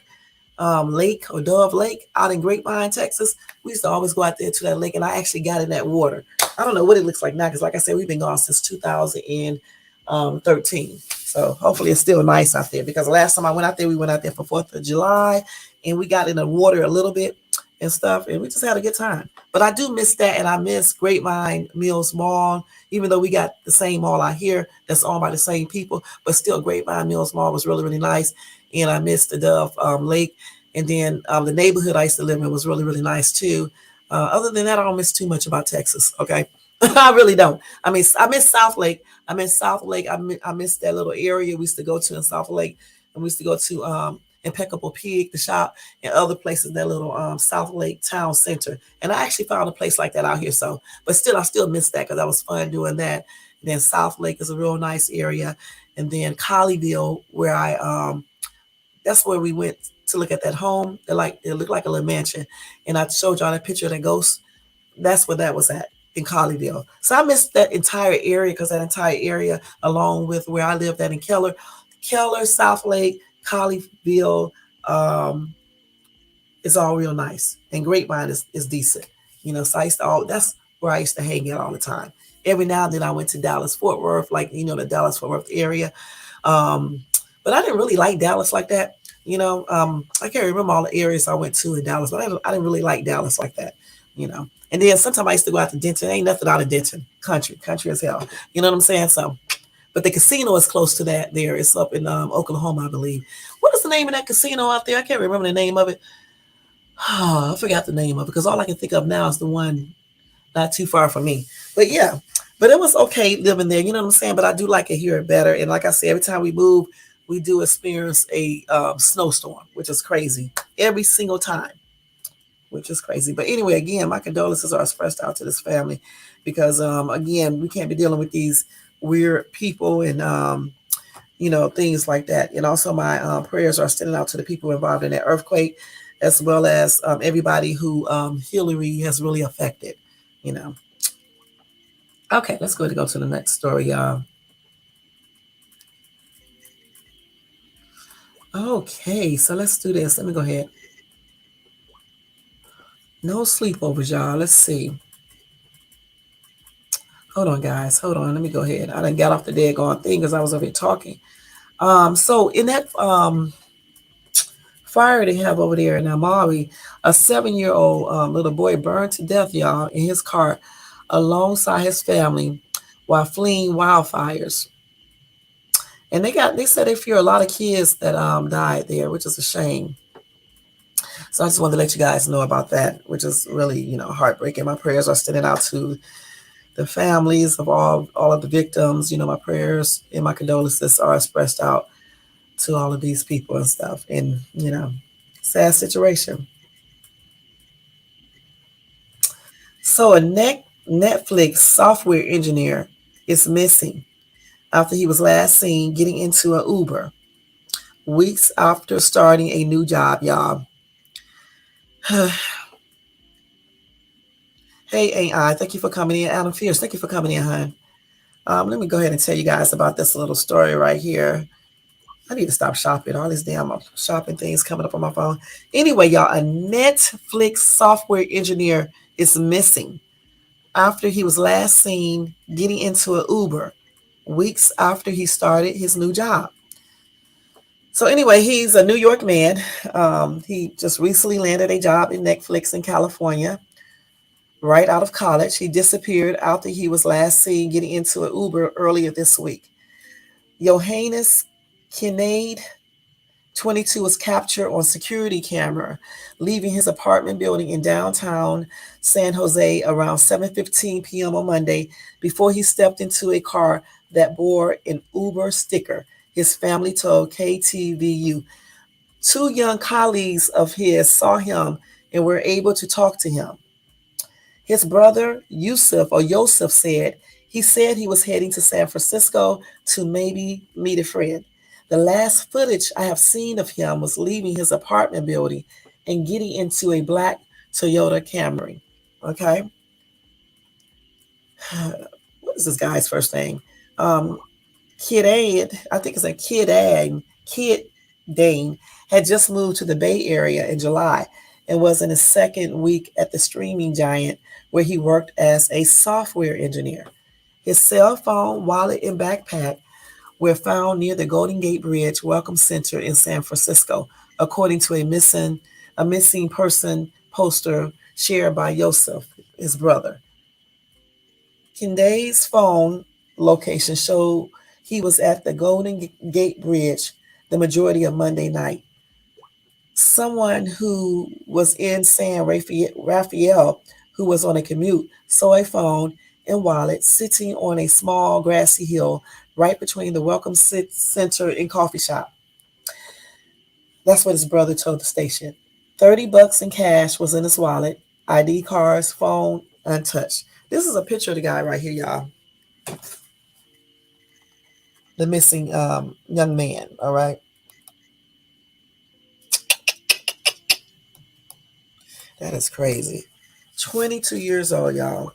Lake or Dove Lake out in Grapevine, Texas. We used to always go out there to that lake, and I actually got in that water. I don't know what it looks like now because, like I said, we've been gone since 2013. So hopefully it's still nice out there because the last time I went out there, we went out there for 4th of July, and we got in the water a little bit and stuff, and we just had a good time. But I do miss that, and I miss Grapevine Mills Mall, even though we got the same mall out here that's owned by the same people, but still Grapevine Mills Mall was really, really nice. And I missed the Dove Lake. And then the neighborhood I used to live in was really, really nice too. Other than that, I don't miss too much about Texas. Okay. I really don't. I miss South Lake. I miss that little area we used to go to in South Lake. And we used to go to Impeccable Pig, the shop, and other places, that little South Lake town center. And I actually found a place like that out here. So, but still, I still miss that because that was fun doing that. And then South Lake is a real nice area. And then Colleyville, where that's where we went to look at that home. It looked like a little mansion. And I showed y'all that picture of that ghost. That's where that was at, in Colleyville. So I missed that entire area because that entire area, along with where I lived at in Keller, South Lake, Colleyville, is all real nice. And Grapevine is decent. So that's where I used to hang out all the time. Every now and then I went to Dallas, Fort Worth, the Dallas, Fort Worth area. But I didn't really like Dallas like that. I can't remember all the areas I went to in Dallas, but I didn't really like Dallas like that, And then sometimes I used to go out to Denton. Ain't nothing out of Denton. Country as hell. You know what I'm saying? So, but the casino is close to that there. It's up in Oklahoma, I believe. What is the name of that casino out there? I can't remember the name of it. Oh, I forgot the name of it because all I can think of now is the one not too far from me. But yeah, but it was okay living there. You know what I'm saying? But I do like it here better. And like I said, every time we move, we do experience a snowstorm, which is crazy every single time, which is crazy. But anyway, again, my condolences are expressed out to this family because, again, we can't be dealing with these weird people and, things like that. And also my prayers are sending out to the people involved in that earthquake, as well as everybody who Hillary has really affected. Okay, let's go to the next story, y'all. Okay, so let's do this. Let me go ahead. No sleepovers, y'all. Let's see. Hold on, guys. Hold on. Let me go ahead. I done got off the daggone thing because I was over here talking. So in that fire they have over there in Amari, a 7-year-old little boy burned to death, y'all, in his car alongside his family while fleeing wildfires. And they said they fear a lot of kids that died there, which is a shame. So I just wanted to let you guys know about that, which is really, heartbreaking. My prayers are sending out to the families of all of the victims. My prayers and my condolences are expressed out to all of these people and stuff. And, sad situation. So a Netflix software engineer is missing after he was last seen getting into an Uber weeks after starting a new job, y'all. Hey, AI, thank you for coming in. Adam Fierce, thank you for coming in, hon. Let me go ahead and tell you guys about this little story right here. I need to stop shopping. All these damn shopping things coming up on my phone. Anyway, y'all, a Netflix software engineer is missing after he was last seen getting into an Uber weeks after he started his new job. So anyway, he's a New York man. He just recently landed a job in Netflix in California right out of college. He disappeared after he was last seen getting into an Uber earlier this week. Johannes Kinnaid, 22, was captured on security camera leaving his apartment building in downtown San Jose around 7:15 p.m. on Monday before he stepped into a car that bore an Uber sticker, his family told KTVU. Two young colleagues of his saw him and were able to talk to him. His brother, Yosef, said he was heading to San Francisco to maybe meet a friend. The last footage I have seen of him was leaving his apartment building and getting into a black Toyota Camry. Okay. What is this guy's first name? Kid Aid, I think it's a Kid Dane, had just moved to the Bay Area in July and was in his second week at the streaming giant where he worked as a software engineer. His cell phone, wallet, and backpack were found near the Golden Gate Bridge Welcome Center in San Francisco, according to a missing person poster shared by Yosef, his brother. Kindade's phone location showed he was at the Golden Gate Bridge the majority of Monday night. Someone who was in San Rafael, who was on a commute, saw a phone and wallet sitting on a small grassy hill right between the Welcome Center and coffee shop. That's what his brother told the station. $30 in cash was in his wallet, ID cards, phone, untouched. This is a picture of the guy right here, y'all. The missing young man, all right? That is crazy. 22 years old, y'all.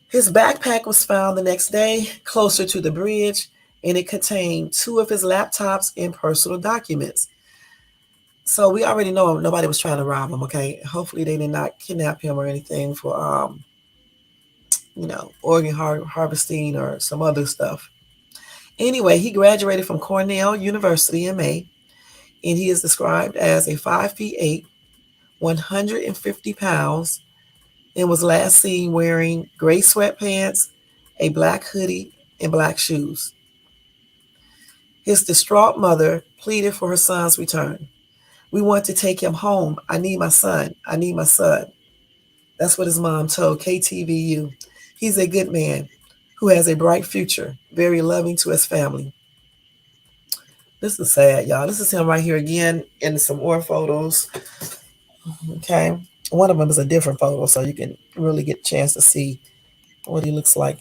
His backpack was found the next day closer to the bridge, and it contained two of his laptops and personal documents. So we already know nobody was trying to rob him, okay? Hopefully they did not kidnap him or anything for, organ harvesting or some other stuff. Anyway, he graduated from Cornell University in May, and he is described as a 5'8", 150 pounds, and was last seen wearing gray sweatpants, a black hoodie, and black shoes. His distraught mother pleaded for her son's return. We want to take him home. I need my son. I need my son. That's what his mom told KTVU. He's a good man who has a bright future, very loving to his family. This is sad, y'all. This is him right here again in some more photos. Okay. One of them is a different photo, so you can really get a chance to see what he looks like.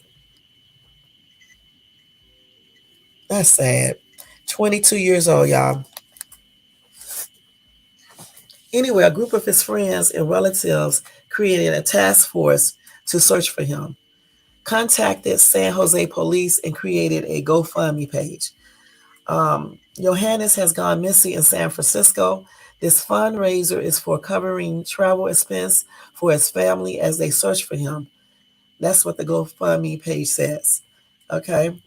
That's sad. 22 years old, y'all. Anyway, a group of his friends and relatives created a task force to search for him. contacted San Jose police and created a GoFundMe page. Johannes has gone missing in San Francisco. This fundraiser is for covering travel expense for his family as they search for him. That's what the GoFundMe page says. Okay.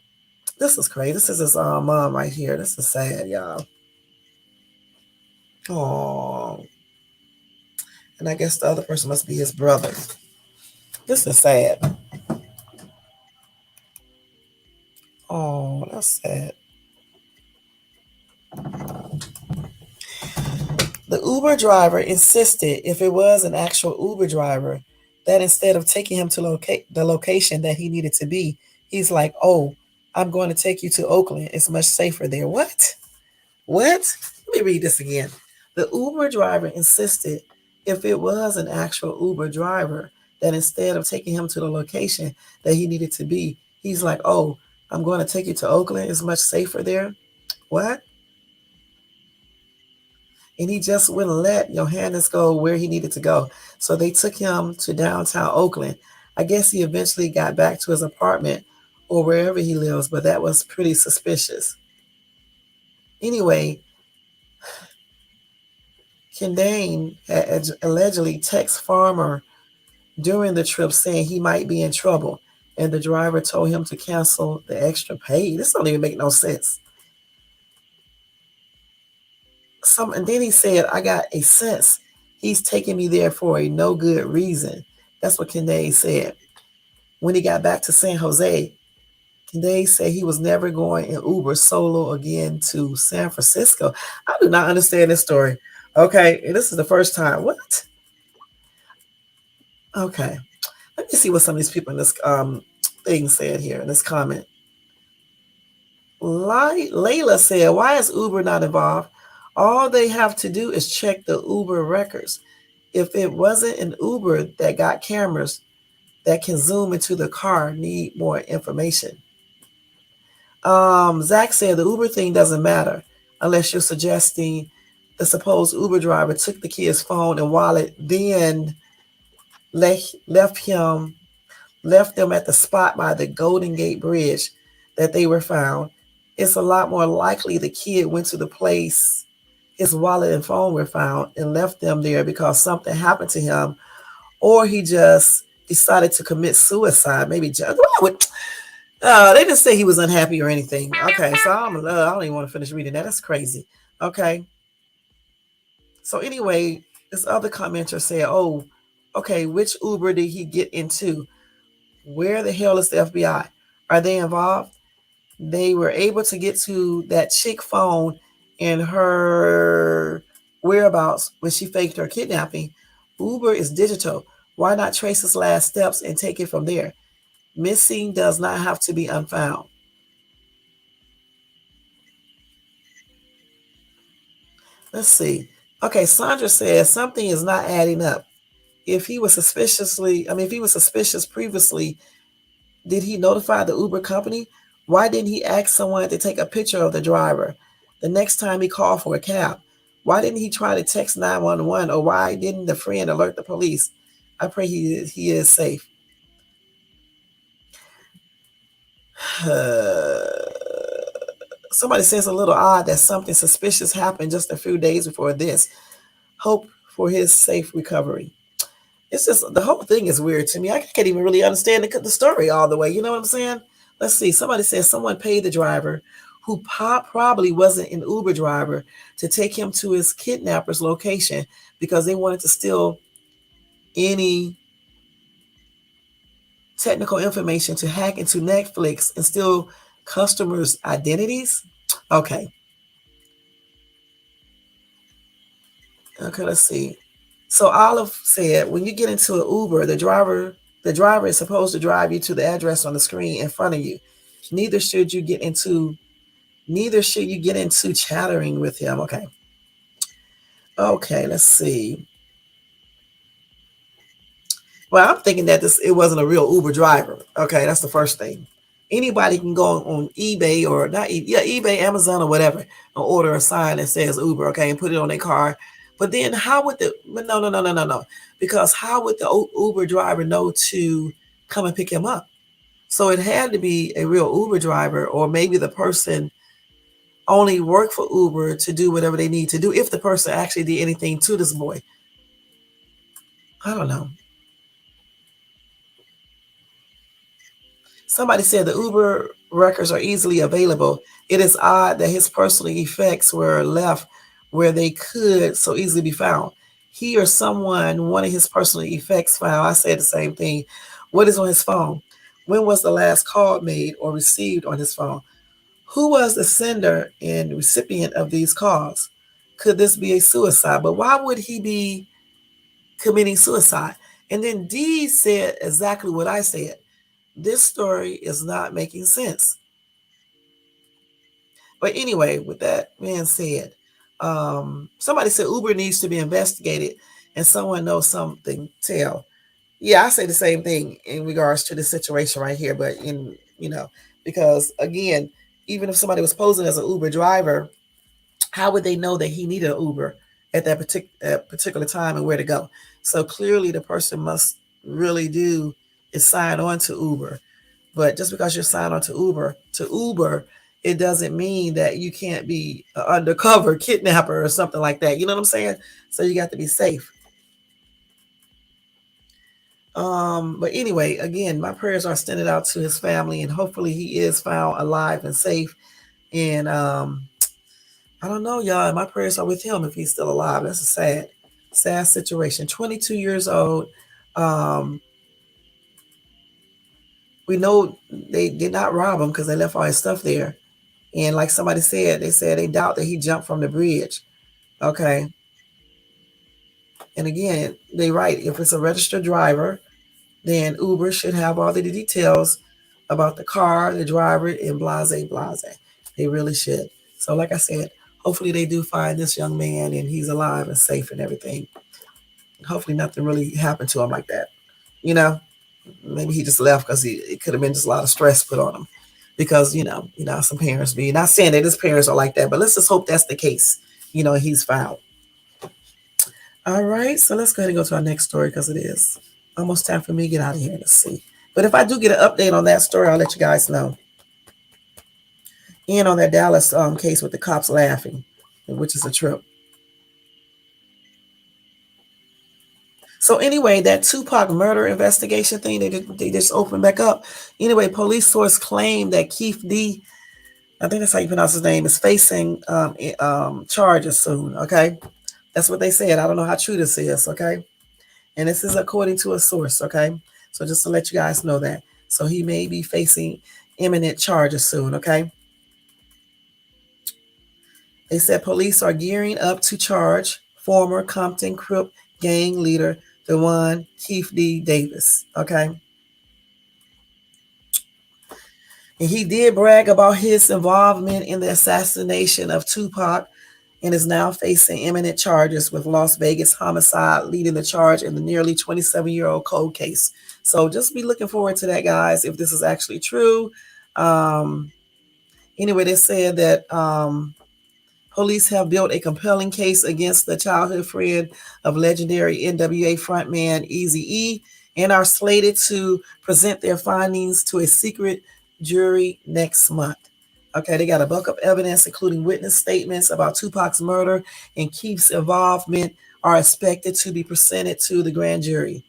This is crazy. This is his mom right here. This is sad, y'all. Oh. And I guess the other person must be his brother. This is sad. Oh, that's sad. The Uber driver insisted, if it was an actual Uber driver, that instead of taking him to the location that he needed to be, he's like, "Oh, I'm going to take you to Oakland. It's much safer there." What? What? Let me read this again. The Uber driver insisted, if it was an actual Uber driver, that instead of taking him to the location that he needed to be, he's like, "Oh, I'm going to take you to Oakland. It's much safer there." What? And he just wouldn't let Johannes go where he needed to go. So they took him to downtown Oakland. I guess he eventually got back to his apartment or wherever he lives, but that was pretty suspicious. Anyway, Kindane had allegedly texted Farmer during the trip saying he might be in trouble, and the driver told him to cancel the extra pay. This don't even make no sense. And then he said, "I got a sense he's taking me there for a no good reason." That's what Kindane said. When he got back to San Jose, Kindane said he was never going in Uber solo again to San Francisco. I do not understand this story. Okay, and this is the first time. What? Okay, let me see what some of these people in this thing said here in this comment. Layla said, "Why is Uber not involved? All they have to do is check the Uber records. If it wasn't an Uber that got cameras that can zoom into the car, need more information." Zach said the Uber thing doesn't matter unless you're suggesting the supposed Uber driver took the kid's phone and wallet, then left them at the spot by the Golden Gate Bridge that they were found. It's a lot more likely the kid went to the place his wallet and phone were found and left them there because something happened to him, or he just decided to commit suicide. Maybe they didn't say he was unhappy or anything. Okay, so I don't even want to finish reading that. That's crazy. Okay. So anyway, this other commenter said, "Oh, okay, which Uber did he get into? Where the hell is the FBI? Are they involved? They were able to get to that chick phone and her whereabouts when she faked her kidnapping. Uber is digital. Why not trace his last steps and take it from there? Missing does not have to be unfound." Let's see. Okay, Sandra says something is not adding up. If he was suspicious previously, did he notify the Uber company? Why didn't he ask someone to take a picture of the driver the next time he called for a cab? Why didn't he try to text 911, or why didn't the friend alert the police? I pray he is safe. Somebody says a little odd that something suspicious happened just a few days before this. Hope for his safe recovery. It's just, the whole thing is weird to me. I can't even really understand the story all the way. You know what I'm saying? Let's see. Somebody says someone paid the driver, who probably wasn't an Uber driver, to take him to his kidnapper's location because they wanted to steal any technical information to hack into Netflix and steal customers' identities. Okay, let's see. So Olive said, when you get into an Uber, the driver is supposed to drive you to the address on the screen in front of you. Neither should you get into chattering with him. Okay, let's see. Well, I'm thinking that it wasn't a real Uber driver. Okay, that's the first thing. Anybody can go on eBay or not, eBay, Amazon, or whatever, and order a sign that says Uber, okay, and put it on their car. But then no. Because how would the Uber driver know to come and pick him up? So it had to be a real Uber driver, or maybe the person only worked for Uber to do whatever they need to do, if the person actually did anything to this boy. I don't know. Somebody said the Uber records are easily available. It is odd that his personal effects were left where they could so easily be found. He or someone wanted his personal effects found. I said the same thing. What is on his phone? When was the last call made or received on his phone? Who was the sender and recipient of these calls? Could this be a suicide? But why would he be committing suicide? And then D said exactly what I said. This story is not making sense. But anyway, with that being said, somebody said Uber needs to be investigated and someone knows something, tell. Yeah, I say the same thing in regards to the situation right here. But because again, even if somebody was posing as an Uber driver, how would they know that he needed an Uber at that particular time and where to go? So clearly the person must really do is sign on to Uber. But just because you're signed on to Uber, it doesn't mean that you can't be an undercover kidnapper or something like that. You know what I'm saying? So you got to be safe. But anyway, again, my prayers are extended out to his family, and hopefully he is found alive and safe. And I don't know, y'all. My prayers are with him if he's still alive. That's a sad situation. 22 years old. We know they did not rob him because they left all his stuff there. And like somebody said, they doubt that he jumped from the bridge. Okay. And again, they write, if it's a registered driver, then Uber should have all the details about the car, the driver, and blase, blase. They really should. So like I said, hopefully they do find this young man and he's alive and safe and everything. Hopefully nothing really happened to him like that. Maybe he just left because it could have been just a lot of stress put on him. Because, some parents be, not saying that his parents are like that, but let's just hope that's the case. He's found. All right, so let's go ahead and go to our next story because it is almost time for me to get out of here. Let's see. But if I do get an update on that story, I'll let you guys know. And on that Dallas case with the cops laughing, which is a trip. So anyway, that Tupac murder investigation thing, they just opened back up. Anyway, police source claimed that Keith D, I think that's how you pronounce his name, is facing charges soon. Okay, that's what they said. I don't know how true this is. Okay, and this is according to a source. Okay, so just to let you guys know that. So he may be facing imminent charges soon. Okay. They said police are gearing up to charge former Compton Crip gang leader DeJuan Keith D. Davis. Okay. And he did brag about his involvement in the assassination of Tupac and is now facing imminent charges with Las Vegas homicide leading the charge in the nearly 27-year-old cold case. So just be looking forward to that, guys, if this is actually true. Anyway, they said that police have built a compelling case against the childhood friend of legendary NWA frontman Eazy-E and are slated to present their findings to a secret jury next month. Okay, they got a bulk of evidence, including witness statements about Tupac's murder and Keith's involvement, are expected to be presented to the grand jury.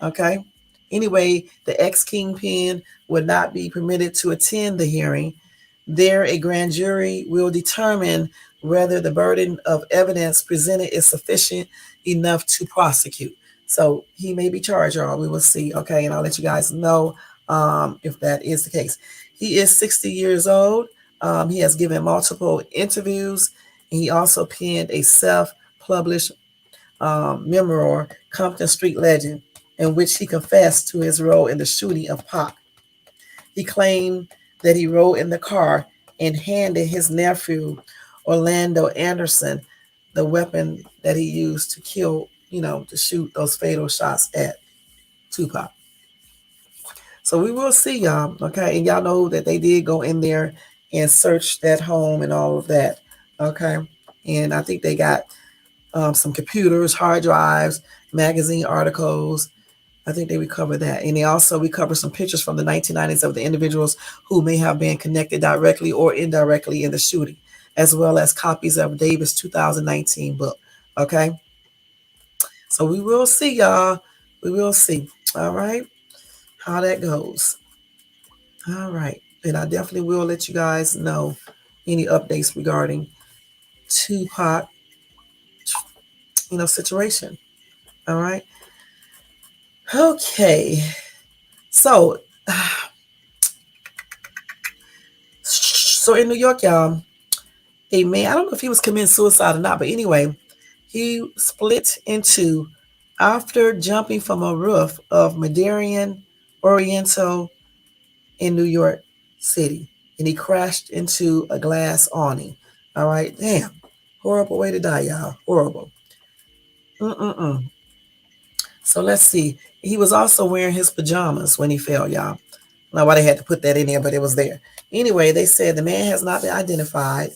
Okay. Anyway, the ex-kingpin would not be permitted to attend the hearing. There, a grand jury will determine whether the burden of evidence presented is sufficient enough to prosecute. So he may be charged, y'all. We will see. Okay, and I'll let you guys know if that is the case. He is 60 years old. He has given multiple interviews, and he also penned a self-published memoir, Compton Street Legend, in which he confessed to his role in the shooting of Pac. He claimed that he rode in the car and handed his nephew, Orlando Anderson, the weapon that he used to kill, to shoot those fatal shots at Tupac. So we will see, y'all. Okay. And y'all know that they did go in there and search that home and all of that. Okay. And I think they got some computers, hard drives, magazine articles, I think they recover that. And they also recover some pictures from the 1990s of the individuals who may have been connected directly or indirectly in the shooting, as well as copies of Davis' 2019 book. Okay. So we will see, y'all. We will see. All right. How that goes. All right. And I definitely will let you guys know any updates regarding Tupac, situation. All right. Okay. So, so in New York, y'all, a man, I don't know if he was committing suicide or not, but anyway, he split into after jumping from a roof of Medellin Oriental in New York City, and he crashed into a glass awning. All right, damn, horrible way to die, y'all. Horrible. Mm-mm-mm. So let's see. He was also wearing his pajamas when he fell, y'all. I don't know why they had to put that in there, but it was there. Anyway, they said the man has not been identified.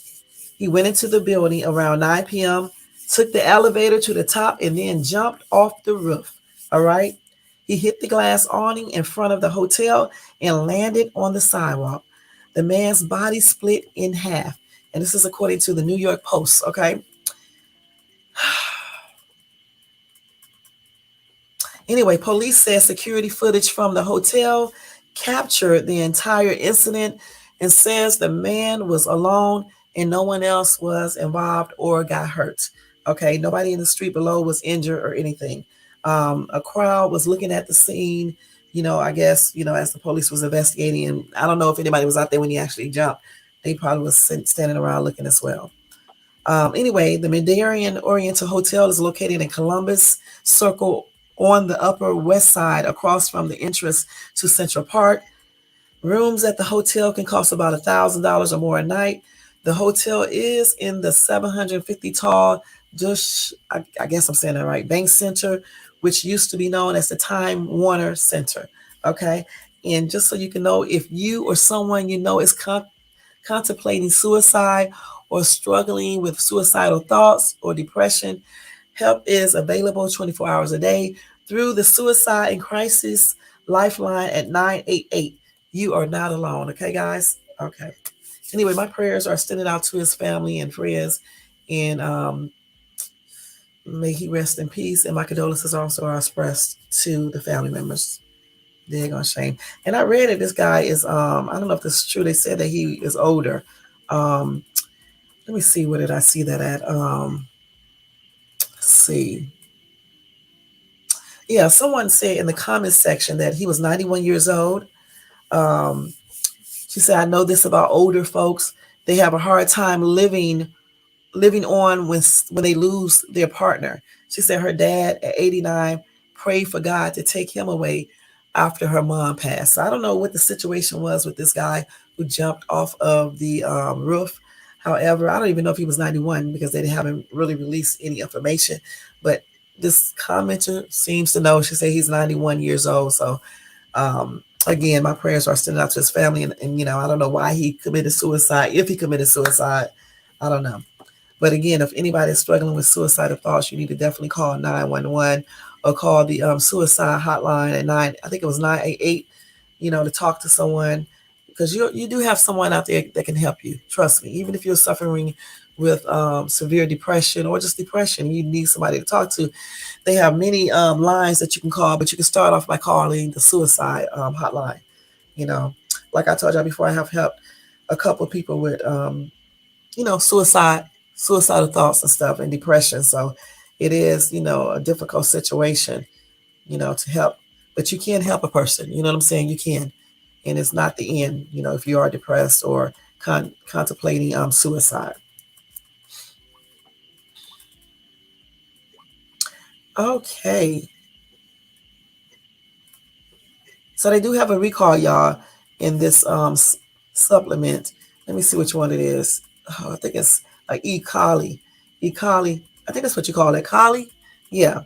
He went into the building around 9 p.m., took the elevator to the top, and then jumped off the roof. All right. He hit the glass awning in front of the hotel and landed on the sidewalk. The man's body split in half. And this is according to the New York Post. Okay. Anyway, police said security footage from the hotel captured the entire incident and says the man was alone and no one else was involved or got hurt. Okay, nobody in the street below was injured or anything. A crowd was looking at the scene, I guess, as the police was investigating. And I don't know if anybody was out there when he actually jumped. They probably was standing around looking as well. Anyway, the Medellin Oriental Hotel is located in Columbus Circle on the Upper West Side, across from the entrance to Central Park. Rooms at the hotel can cost about $1,000 or more a night. The hotel is in the 750 tall, I guess I'm saying that right, Bank Center, which used to be known as the Time Warner Center. Okay. And just so you can know, if you or someone you know is contemplating suicide or struggling with suicidal thoughts or depression, help is available 24 hours a day through the Suicide and Crisis Lifeline at 988. You are not alone. Okay, guys? Okay. Anyway, my prayers are extended out to his family and friends, and may he rest in peace. And my condolences also are expressed to the family members. They're gonna shame. And I read it. This guy is I don't know if this is true. They said that he is older. Let me see. Where did I see that at? Let's see. Yeah, someone said in the comments section that he was 91 years old. She said, I know this about older folks. They have a hard time living on when they lose their partner. She said her dad at 89 prayed for God to take him away after her mom passed. So I don't know what the situation was with this guy who jumped off of the roof. However, I don't even know if he was 91 because they haven't really released any information. But this commenter seems to know. She said he's 91 years old. So again, my prayers are extended out to his family. And I don't know why he committed suicide. If he committed suicide, I don't know. But again, if anybody is struggling with suicidal thoughts, you need to definitely call 911 or call the suicide hotline at I think it was 988, to talk to someone, because you do have someone out there that can help you. Trust me, even if you're suffering with severe depression or just depression, you need somebody to talk to. They have many lines that you can call, but you can start off by calling the suicide hotline. Like I told y'all before, I have helped a couple of people with, suicidal thoughts and stuff and depression. So it is, a difficult situation, to help, but you can help a person. You know what I'm saying? You can, and it's not the end, if you are depressed or contemplating suicide. Okay. So they do have a recall, y'all, in this supplement. Let me see which one it is. Oh, I think it's like E. coli. E. coli. I think that's what you call it. Coli? Yeah.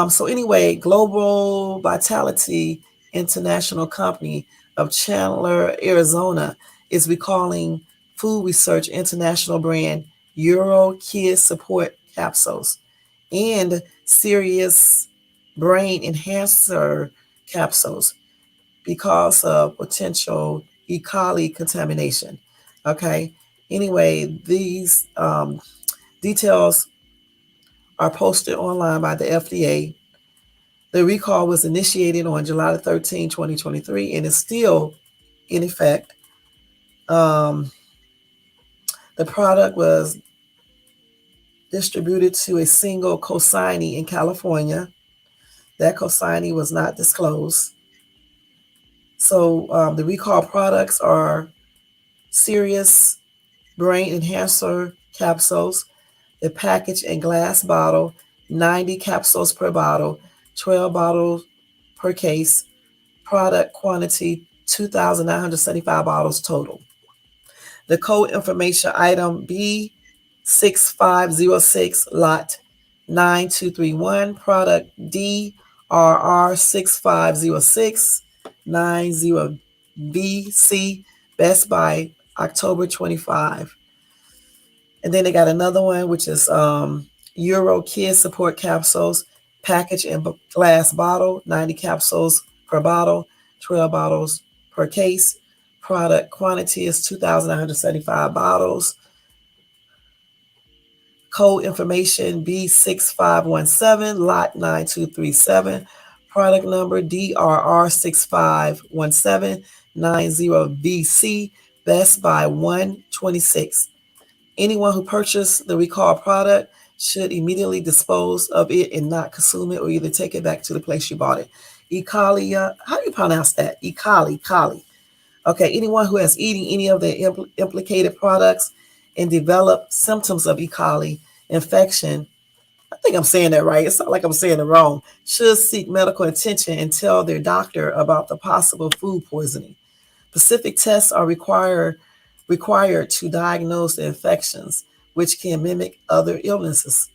So anyway, Global Vitality International Company of Chandler, Arizona is recalling Food Research International brand Euro Kids Support Capsules and Serious brain enhancer capsules because of potential E. coli contamination. Okay. Anyway, these details are posted online by the FDA. The recall was initiated on July 13, 2023, and is still in effect. Um, the product was distributed to a single consignee in California. That consignee was not disclosed. So the recall products are Sirius Brain Enhancer capsules, the package and glass bottle, 90 capsules per bottle, 12 bottles per case, product quantity 2,975 bottles total. The code information item B6506 lot 9231, product DRR650690BC, Best by October 25. And then they got another one, which is Euro Kid Support Capsules, package and glass bottle, 90 capsules per bottle, 12 bottles per case. Product quantity is 2,975 bottles. Code information B6517, lot 9237. Product number DRR651790BC, Best by 126. Anyone who purchased the recalled product should immediately dispose of it and not consume it, or either take it back to the place you bought it. E. coli, how do you pronounce that? E. coli. Okay, anyone who has eaten any of the implicated products and developed symptoms of E. coli infection, I think I'm saying that right. It's not like I'm saying it wrong, should seek medical attention and tell their doctor about the possible food poisoning. Specific tests are required to diagnose the infections, which can mimic other illnesses.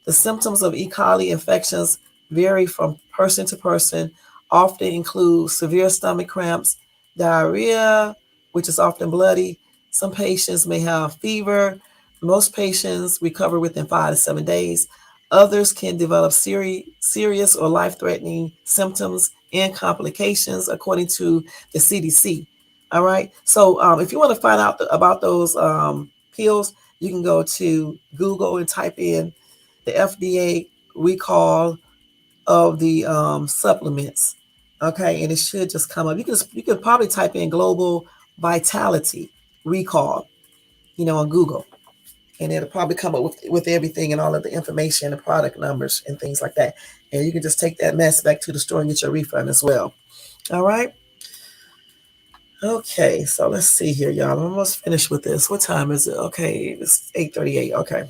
The symptoms of E. coli infections vary from person to person, often include severe stomach cramps, diarrhea, which is often bloody. Some patients may have fever. Most patients recover within 5 to 7 days. Others can develop serious or life-threatening symptoms and complications, according to the CDC. All right. So if you want to find out about those pills, you can go to Google and type in the FDA recall of the supplements. Okay, and it should just come up. You can probably type in global vitality recall, on Google, and it'll probably come up with everything and all of the information, the product numbers and things like that. And you can just take that mess back to the store and get your refund as well. All right. Okay, so let's see here, y'all. I'm almost finished with this. What time is it? Okay, it's 8:38. Okay.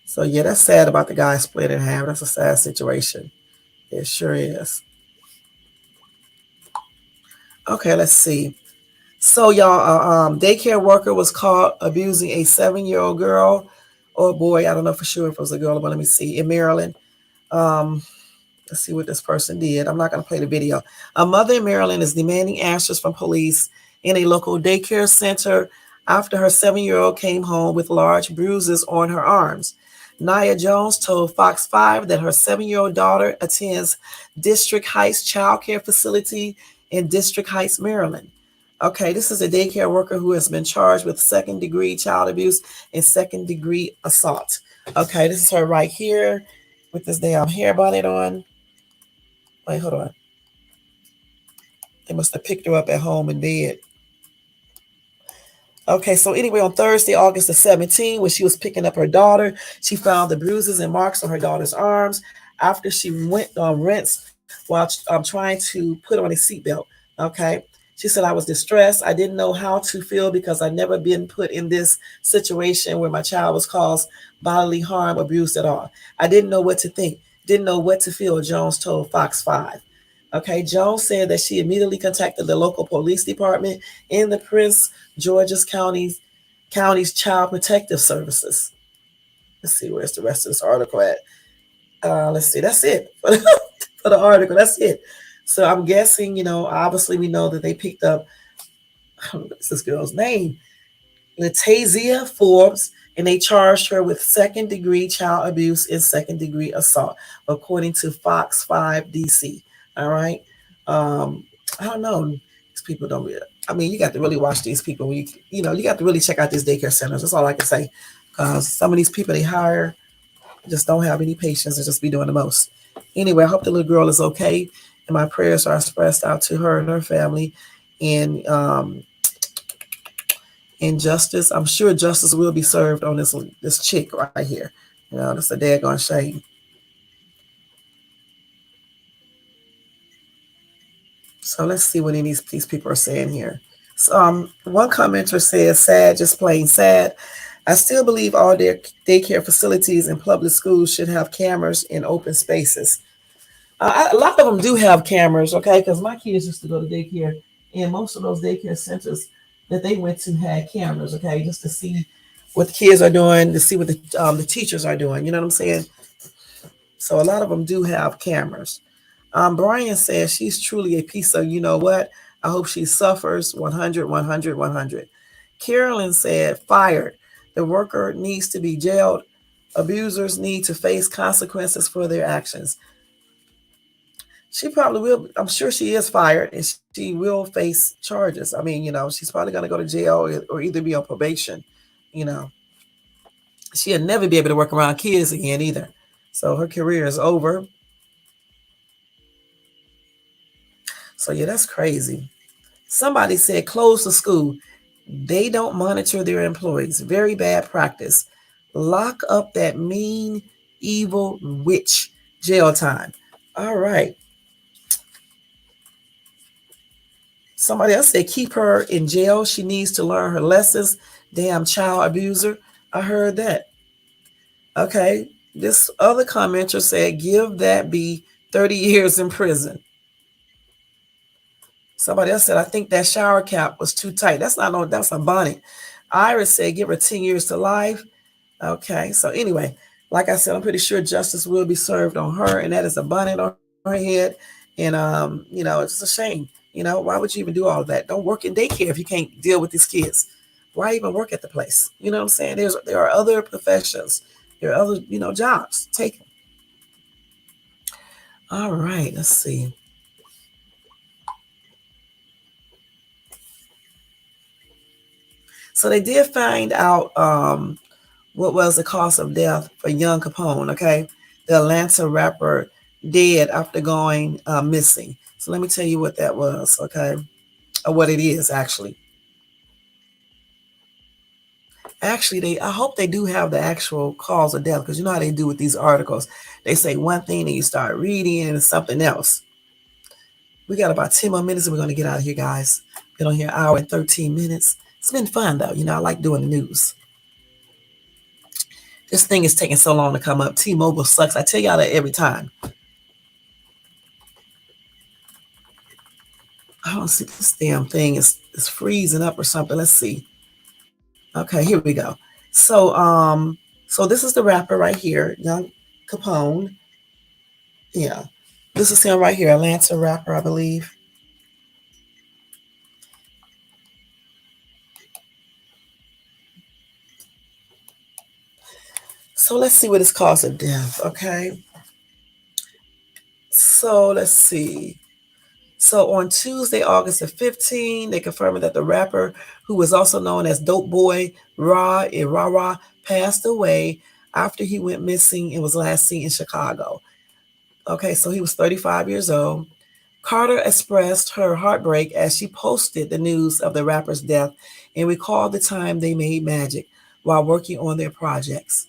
So yeah, that's sad about the guy split in half. That's a sad situation. It sure is. Okay, let's see. So y'all, daycare worker was caught abusing a 7-year-old girl or boy. I don't know for sure if it was a girl, but let me see. In Maryland. Let's see what this person did. I'm not going to play the video. A mother in Maryland is demanding answers from police in a local daycare center after her 7-year-old came home with large bruises on her arms. Nia Jones told Fox 5 that her 7-year-old daughter attends District Heights Child Care Facility in District Heights, Maryland. Okay, this is a daycare worker who has been charged with second-degree child abuse and second-degree assault. Okay, this is her right here with this damn hair bonnet on. Wait, hold on. They must have picked her up at home in bed. Okay, so anyway, on Thursday, August the 17th, when she was picking up her daughter, she found the bruises and marks on her daughter's arms after she went on rinse while trying to put on a seatbelt. Okay. She said, I was distressed. I didn't know how to feel because I'd never been put in this situation where my child was caused bodily harm, abused at all. I didn't know what to think, didn't know what to feel, Jones told Fox 5. Okay, Jones said that she immediately contacted the local police department in the Prince George's County's Child Protective Services. Let's see, where's the rest of this article at? Let's see, that's it for the article. That's it. So I'm guessing, obviously we know that they picked up, what's this girl's name? Latazia Forbes and they charged her with second-degree child abuse and second-degree assault, according to Fox 5 DC. All right. I don't know. These people don't really, I mean, you got to really watch these people. You got to really check out these daycare centers. That's all I can say. Because some of these people they hire just don't have any patience and just be doing the most. Anyway, I hope the little girl is okay. And my prayers are expressed out to her and her family. And in justice, I'm sure justice will be served on this chick right here. That's a daggone shame. So let's see what these people are saying here. So, one commenter says, sad, just plain sad. I still believe all their daycare facilities and public schools should have cameras in open spaces. A lot of them do have cameras, okay? Because my kids used to go to daycare, and most of those daycare centers that they went to had cameras, okay, just to see what the kids are doing, to see what the teachers are doing. You know what I'm saying? So a lot of them do have cameras. Brian says she's truly a piece of, you know what? I hope she suffers 100, 100, 100. Carolyn said, fired. The worker needs to be jailed. Abusers need to face consequences for their actions. She probably will. I'm sure she is fired and she will face charges. I mean, she's probably going to go to jail or either be on probation. She'll never be able to work around kids again either. So her career is over. So yeah, that's crazy. Somebody said close the school. They don't monitor their employees. Very bad practice. Lock up that mean, evil witch. Jail time. All right. Somebody else said keep her in jail. She needs to learn her lessons. Damn child abuser. I heard that. Okay. This other commenter said give that be 30 years in prison. Somebody else said, I think that shower cap was too tight. That's a bonnet. Iris said, give her 10 years to life. Okay. So anyway, like I said, I'm pretty sure justice will be served on her. And that is a bonnet on her head. And, it's just a shame. Why would you even do all of that? Don't work in daycare if you can't deal with these kids. Why even work at the place? You know what I'm saying? There are other professions. There are other, jobs. Take them. All right. Let's see. So they did find out what was the cause of death for Young Capone, okay? The Atlanta rapper dead after going missing. So let me tell you what that was, okay? Or what it is, actually. Actually, I hope they do have the actual cause of death, because you know how they do with these articles. They say one thing, and you start reading, and it's something else. We got about 10 more minutes, and we're going to get out of here, guys. Been on here an hour and 13 minutes. It's been fun, though. I like doing the news. This thing is taking so long to come up. T-Mobile sucks. I tell y'all that every time. I don't see this damn thing. It's freezing up or something. Let's see. Okay, here we go. So this is the rapper right here, Young Capone. Yeah. This is him right here, Atlanta rapper, I believe. So let's see what his cause of death, okay? So let's see. So on Tuesday, August the 15th, they confirmed that the rapper, who was also known as Dope Boy Rara, passed away after he went missing and was last seen in Chicago. Okay, so he was 35 years old. Carter expressed her heartbreak as she posted the news of the rapper's death and recalled the time they made magic while working on their projects.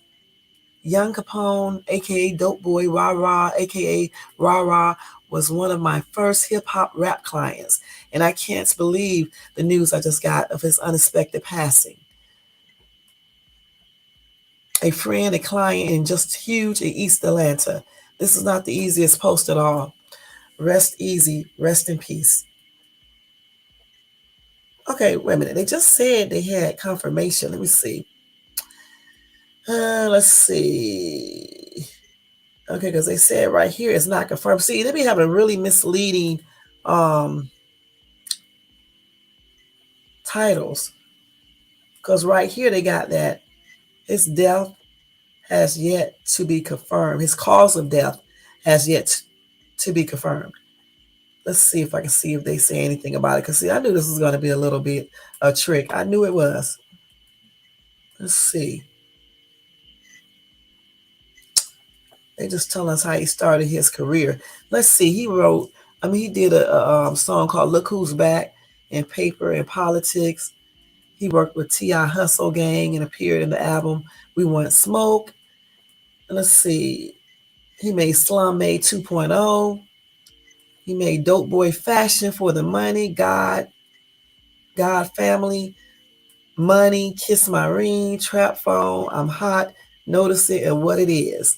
Young Capone, aka Dope Boy Rara, aka Rara, was one of my first hip-hop rap clients, and I can't believe the news I just got of his unexpected passing. A friend, a client, and just huge in East Atlanta. This is not the easiest post at all. Rest easy, rest in peace. Okay, wait a minute. They just said they had confirmation. Let me see. Let's see. Okay, because they said right here it's not confirmed. See, they be having really misleading titles. Because right here they got that His death has yet to be confirmed. His cause of death has yet to be confirmed. Let's see if I can see if they say anything about it. Because, see, I knew this was going to be a little bit a trick. I knew it was. Let's see. They just tell us how he started his career. Let's see. He did a song called Look Who's Back in Paper and Politics. He worked with T.I. Hustle Gang and appeared in the album We Want Smoke. And let's see. He made Slum Made 2.0. He made Dope Boy Fashion for the Money, God Family, Money, Kiss My Ring, Trap Phone, I'm Hot, Notice It, and What It Is.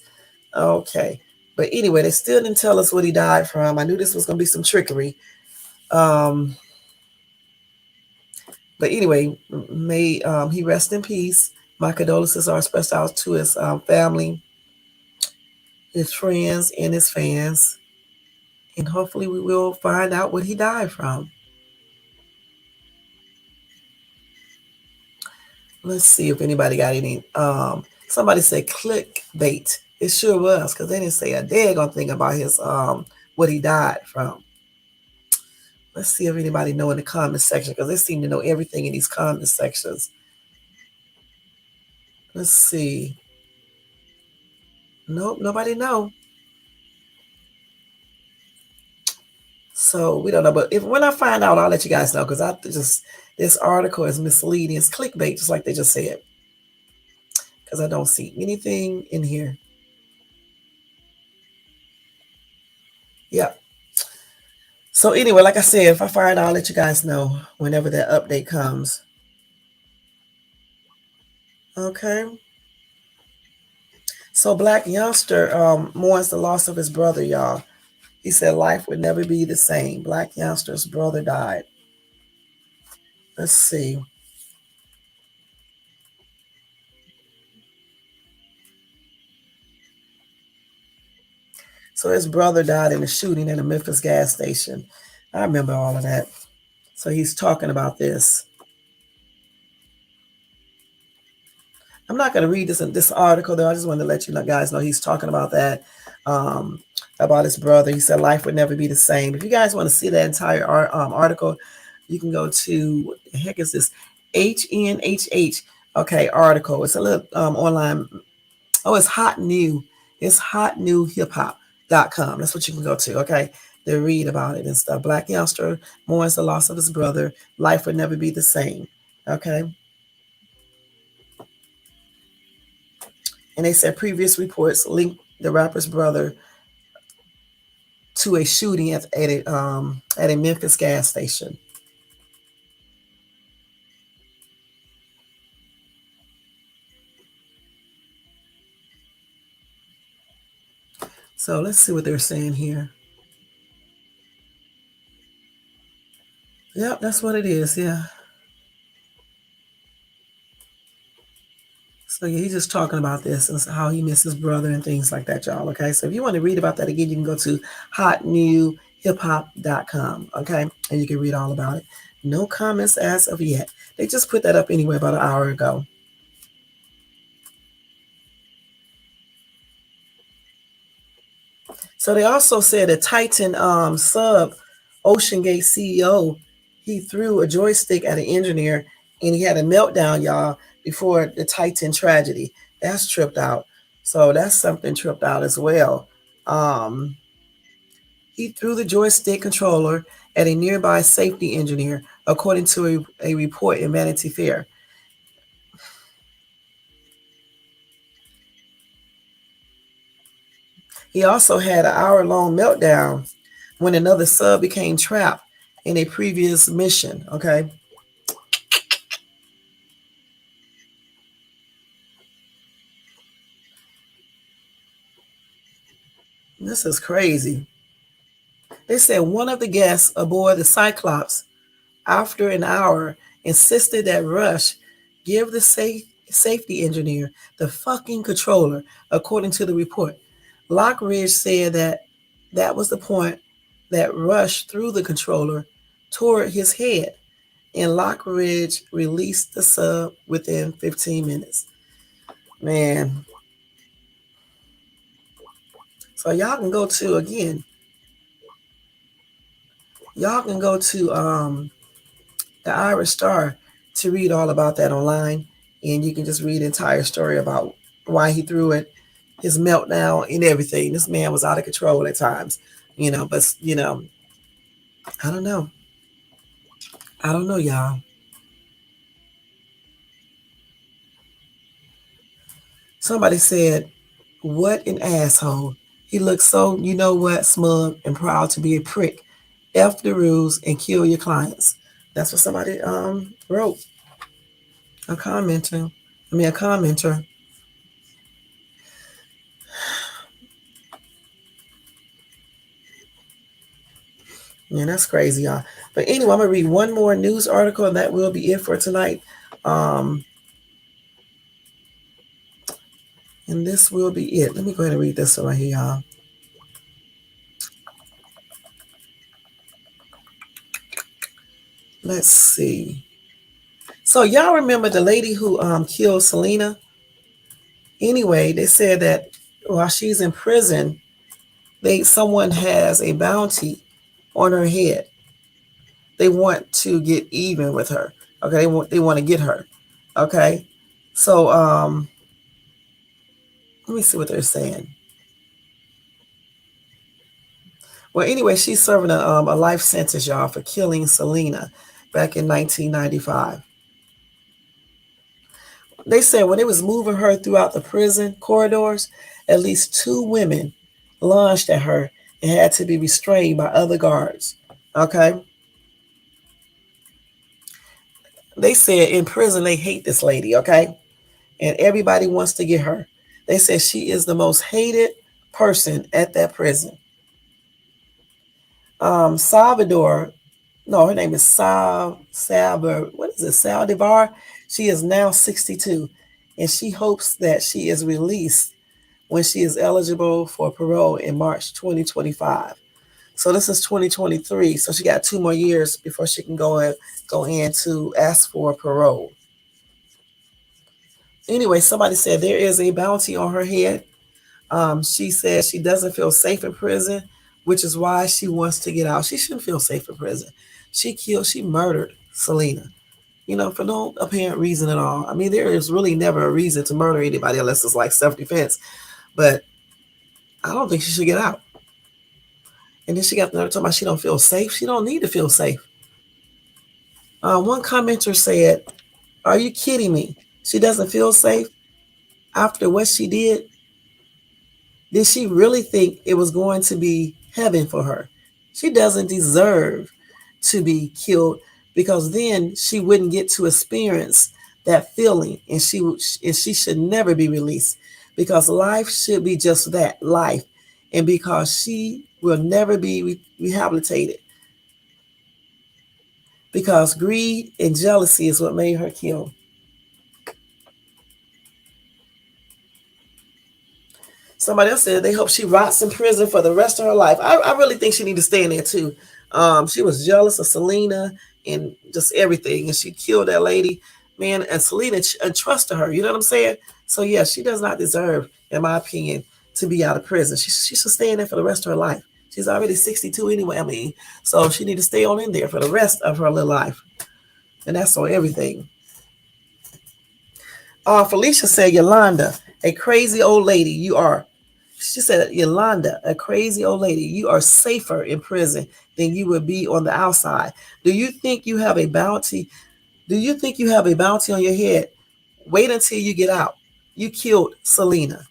Okay. But anyway, they still didn't tell us what he died from. I knew this was going to be some trickery. But anyway, may he rest in peace. My condolences are expressed out to his family, his friends, and his fans. And hopefully we will find out what he died from. Let's see if anybody got any. Somebody said clickbait. It sure was, because they didn't say a daggone thing about his what he died from. Let's see if anybody know in the comment section, because they seem to know everything in these comment sections. Let's see. Nope, nobody know. So we don't know, but when I find out, I'll let you guys know, because this article is misleading. It's clickbait, just like they just said, because I don't see anything in here. Yep. So anyway, like I said, if I find out, I'll let you guys know whenever that update comes. Okay. So Black Youngster mourns the loss of his brother, y'all. He said life would never be the same. Black Youngster's brother died. Let's see. So his brother died in a shooting at a Memphis gas station. I remember all of that. So he's talking about this. I'm not going to read this article, though. I just wanted to let you guys know he's talking about that, about his brother. He said life would never be the same. If you guys want to see that entire article, you can go to, what the heck is this? HNHH, okay, article. It's a little online. Oh, it's hot new. It's hotnewhiphop.com. That's what you can go to, okay, to read about it and stuff. Black Youngster mourns the loss of his brother. Life would never be the same, okay? And they said previous reports linked the rapper's brother to a shooting at a Memphis gas station. So let's see what they're saying here. Yep, that's what it is. Yeah. So yeah, he's just talking about this and how he missed his brother and things like that, y'all. Okay. So if you want to read about that again, you can go to hotnewhiphop.com. Okay. And you can read all about it. No comments as of yet. They just put that up anyway about an hour ago. So they also said a Titan sub OceanGate CEO, he threw a joystick at an engineer and he had a meltdown, y'all, before the Titan tragedy. That's tripped out. So that's something tripped out as well. He threw the joystick controller at a nearby safety engineer, according to a report in Vanity Fair. He also had an hour-long meltdown when another sub became trapped in a previous mission, okay? This is crazy. They said one of the guests aboard the Cyclops, after an hour, insisted that Rush give the safety engineer the fucking controller, according to the report. Lockridge said that was the point that Rush threw the controller toward his head, and Lockridge released the sub within 15 minutes. Man. So y'all can go to, again, y'all can go to the Irish Star to read all about that online. And you can just read the entire story about why he threw it, his meltdown and everything. This man was out of control at times, but I don't know. I don't know, y'all. Somebody said, what an asshole. He looks so, smug and proud to be a prick. F the rules and kill your clients. That's what somebody wrote. A commenter. A commenter. Yeah, that's crazy, y'all. But anyway, I'm gonna read one more news article, and that will be it for tonight. And this will be it. Let me go ahead and read this one right here, y'all. Let's see. So y'all remember the lady who killed Selena? Anyway, they said that while she's in prison, someone has a bounty on her head. They want to get even with her. Okay, they want to get her. Okay, so let me see what they're saying. Well, anyway, she's serving a life sentence, y'all, for killing Selena back in 1995. They said when they was moving her throughout the prison corridors, at least 2 women lunged at her and had to be restrained by other guards. Okay. They said in prison they hate this lady, okay? And everybody wants to get her. They said she is the most hated person at that prison. Salvador, no, her name is what is it, Saldivar? She is now 62, and she hopes that she is released when she is eligible for parole in March 2025. So this is 2023, so she got 2 more years before she can go in to ask for parole. Anyway, somebody said there is a bounty on her head. She says she doesn't feel safe in prison, which is why she wants to get out. She shouldn't feel safe in prison. She murdered Selena, for no apparent reason at all. I mean, there is really never a reason to murder anybody unless it's like self-defense. But I don't think she should get out. And then she got another talking about she don't feel safe. She don't need to feel safe. One commenter said, "Are you kidding me? She doesn't feel safe after what she did? Did she really think it was going to be heaven for her? She doesn't deserve to be killed because then she wouldn't get to experience that feeling, and she should never be released because life should be just that, life, and because she will never be rehabilitated because greed and jealousy is what made her kill." Somebody else said they hope she rots in prison for the rest of her life. I really think she need to stay in there too. She was jealous of Selena and just everything, and she killed that lady, man. And Selena entrusted her. You know what I'm saying? So yeah, she does not deserve, in my opinion, to be out of prison. She should stay in there for the rest of her life. She's already 62 anyway. I mean, so she need to stay on in there for the rest of her little life, and that's on everything. Felicia said, "Yolanda, a crazy old lady you are." She said, "Yolanda, a crazy old lady, you are safer in prison than you would be on the outside. Do you think you have a bounty? Do you think you have a bounty on your head? Wait until you get out. You killed Selena."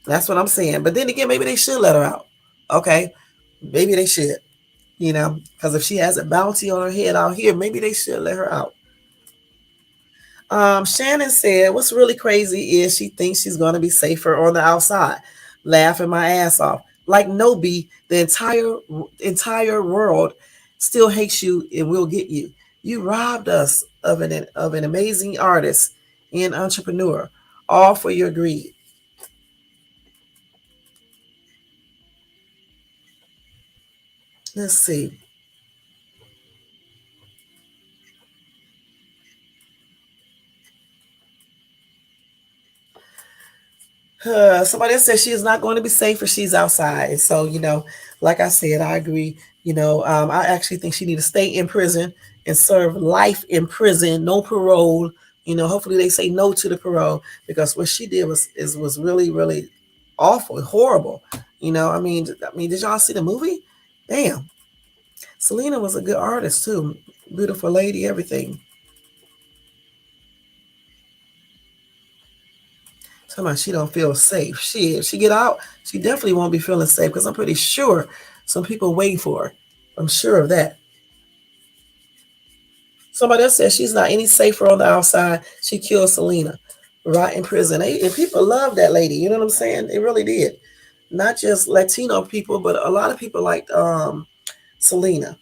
That's what I'm saying. But then again, maybe they should let her out. Okay. Maybe they should, because if she has a bounty on her head out here, maybe they should let her out. Shannon said, "What's really crazy is she thinks she's going to be safer on the outside. Laughing my ass off. Like Nobi, the entire world still hates you and will get you. You robbed us of an amazing artist and entrepreneur, all for your greed." Let's see. Somebody else says she is not going to be safe if she's outside. So, like I said, I agree. I actually think she need to stay in prison and serve life in prison, no parole. Hopefully they say no to the parole because what she did was really, really awful, horrible. Did y'all see the movie? Damn. Selena was a good artist too. Beautiful lady, everything. Somehow she don't feel safe. If she get out, she definitely won't be feeling safe because I'm pretty sure some people waiting for her. I'm sure of that. Somebody else says she's not any safer on the outside. She killed Selena right in prison. And people love that lady. You know what I'm saying? They really did. Not just Latino people, but a lot of people liked Selena.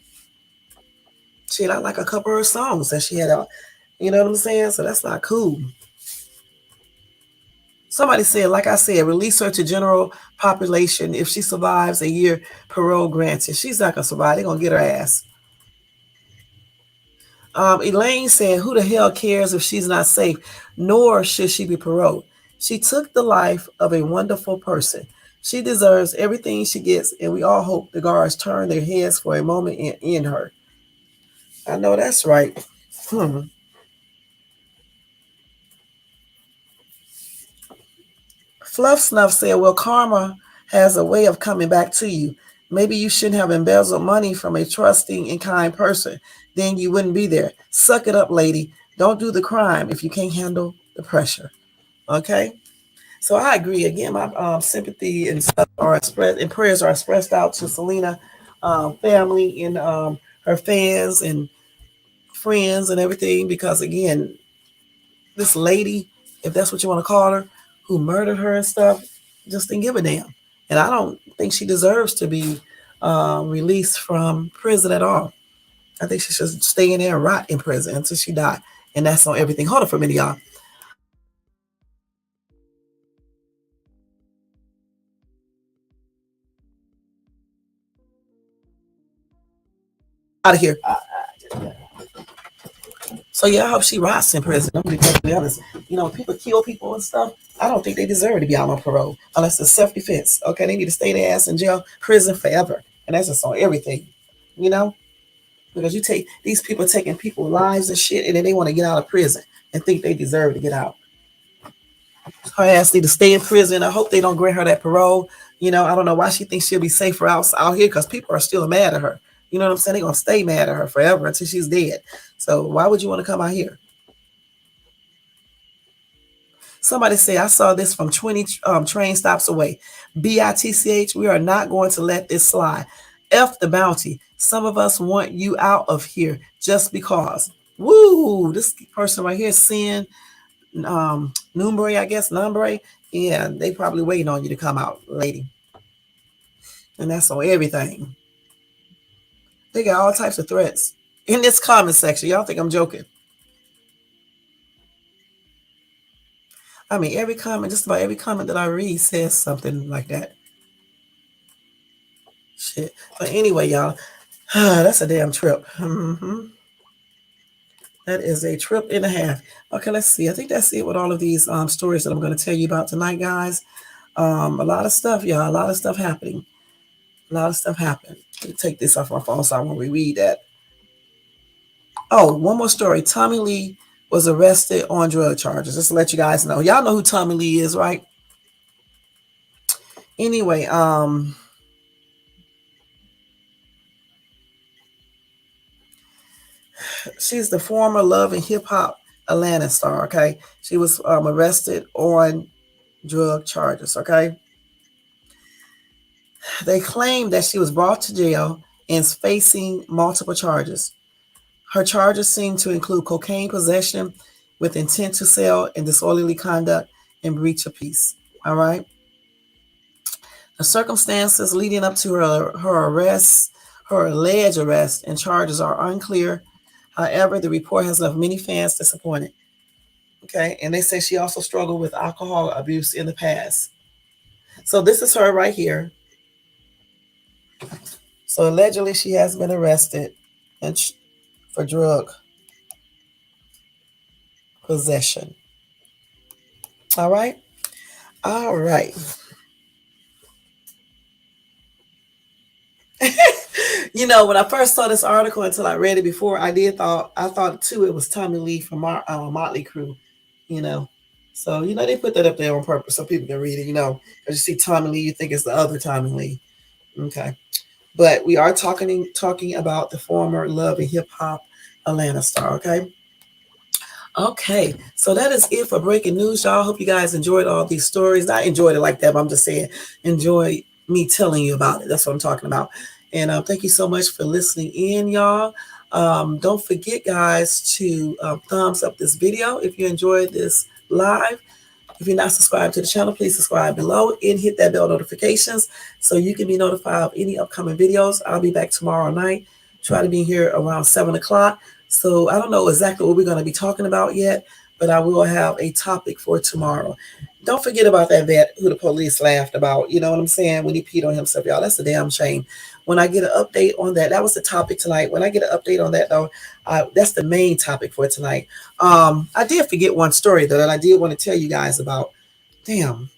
She had like a couple of her songs that she had out. You know what I'm saying? So that's not cool. Somebody said, like I said, release her to general population. If she survives a year, parole granted. She's not gonna survive. They're gonna get her ass. Elaine said, who the hell cares if she's not safe? Nor should she be paroled. She took the life of a wonderful person. She deserves everything she gets, and we all hope the guards turn their heads for a moment and end her. I know that's right. Fluff Snuff said, well, karma has a way of coming back to you. Maybe you shouldn't have embezzled money from a trusting and kind person. Then you wouldn't be there. Suck it up, lady. Don't do the crime if you can't handle the pressure. Okay? So I agree. Again, my sympathy and stuff are expressed, and prayers are expressed out to Selena family and her fans and friends and everything. Because again, this lady, if that's what you want to call her, who murdered her and stuff, just didn't give a damn. And I don't think she deserves to be released from prison at all. I think she should stay in there and rot in prison until she died. And that's on everything. Hold on for a minute, y'all. Out of here. So yeah, I hope she rots in prison. I'm gonna be perfectly honest. People kill people and stuff. I don't think they deserve to be out on parole unless it's self-defense. Okay, they need to stay their ass in jail, prison forever, and that's just on everything. You know, because you take these people taking people's lives and shit, and then they want to get out of prison and think they deserve to get out. Her ass need to stay in prison. I hope they don't grant her that parole. I don't know why she thinks she'll be safer out here because people are still mad at her. You know what I'm saying? They're gonna stay mad at her forever until she's dead. So why would you want to come out here? Somebody say, I saw this from 20 train stops away. BITCH, we are not going to let this slide. F the bounty. Some of us want you out of here just because. Woo! This person right here, Sin Numbre, I guess, Numbre. Yeah, they probably waiting on you to come out, lady. And that's on everything. They got all types of threats in this comment section. Y'all think I'm joking? I mean, every comment, just about every comment that I read says something like that. Shit. But anyway, y'all, that's a damn trip. That is a trip and a half. Okay, let's see. I think that's it with all of these stories that I'm going to tell you about tonight, guys. A lot of stuff, y'all. A lot of stuff happening. A lot of stuff happened. Let me take this off my phone so I won't reread that. Oh, one more story. Tommy Lee was arrested on drug charges. Just to let you guys know. Y'all know who Tommy Lee is, right? Anyway, she's the former Love and Hip Hop Atlanta star, okay? She was arrested on drug charges, okay? They claim that she was brought to jail and is facing multiple charges. Her charges seem to include cocaine possession with intent to sell and disorderly conduct and breach of peace, all right? The circumstances leading up to her arrest, her alleged arrest, and charges are unclear. However, the report has left many fans disappointed. Okay, and they say she also struggled with alcohol abuse in the past. So this is her right here. So allegedly, she has been arrested and for drug possession. All right. All right. When I first saw this article until I read it before, I thought too it was Tommy Lee from Motley Crue. You know, so they put that up there on purpose so people can read it. Because you see Tommy Lee, you think it's the other Tommy Lee. Okay, but we are talking about the former Love and Hip Hop Atlanta star. Okay, so that is it for breaking news, y'all. Hope you guys enjoyed all these stories. I enjoyed it like that, but I'm just saying, enjoy me telling you about it. That's what I'm talking about. And thank you so much for listening in, y'all. Don't forget, guys, to thumbs up this video if you enjoyed this live. If you're not subscribed to the channel, please subscribe below and hit that bell notifications so you can be notified of any upcoming videos. I'll be back tomorrow night. Try to be here around 7 o'clock. So I don't know exactly what we're going to be talking about yet, but I will have a topic for tomorrow. Don't forget about that vet who the police laughed about. You know what I'm saying? When he peed on himself, y'all. That's a damn shame. When I get an update on that, that was the topic tonight. When I get an update on that, though, that's the main topic for tonight. I did forget one story, though, that I did want to tell you guys about. Damn.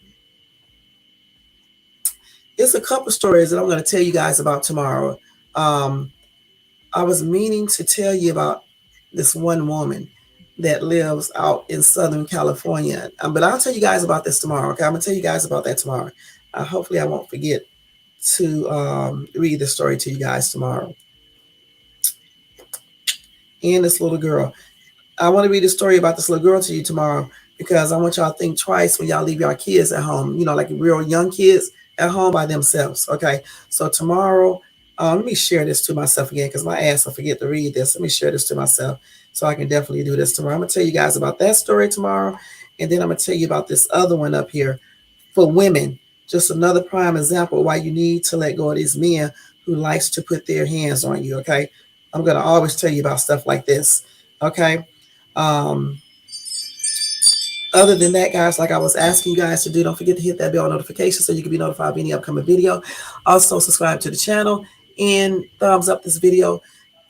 It's a couple stories that I'm going to tell you guys about tomorrow. I was meaning to tell you about this one woman that lives out in Southern California. But I'll tell you guys about this tomorrow. Okay, I'm going to tell you guys about that tomorrow. Hopefully I won't forget to read the story to you guys tomorrow. And this little girl. I want to read a story about this little girl to you tomorrow because I want y'all to think twice when y'all leave your kids at home, like real young kids at home by themselves. Okay, so tomorrow, let me share this to myself again because my ass will forget to read this. Let me share this to myself so I can definitely do this tomorrow. I'm going to tell you guys about that story tomorrow. And then I'm going to tell you about this other one up here for women. Just another prime example of why you need to let go of these men who likes to put their hands on you. Okay, I'm going to always tell you about stuff like this. Okay. Other than that, guys, like I was asking you guys to do, don't forget to hit that bell notification so you can be notified of any upcoming video. Also, subscribe to the channel and thumbs up this video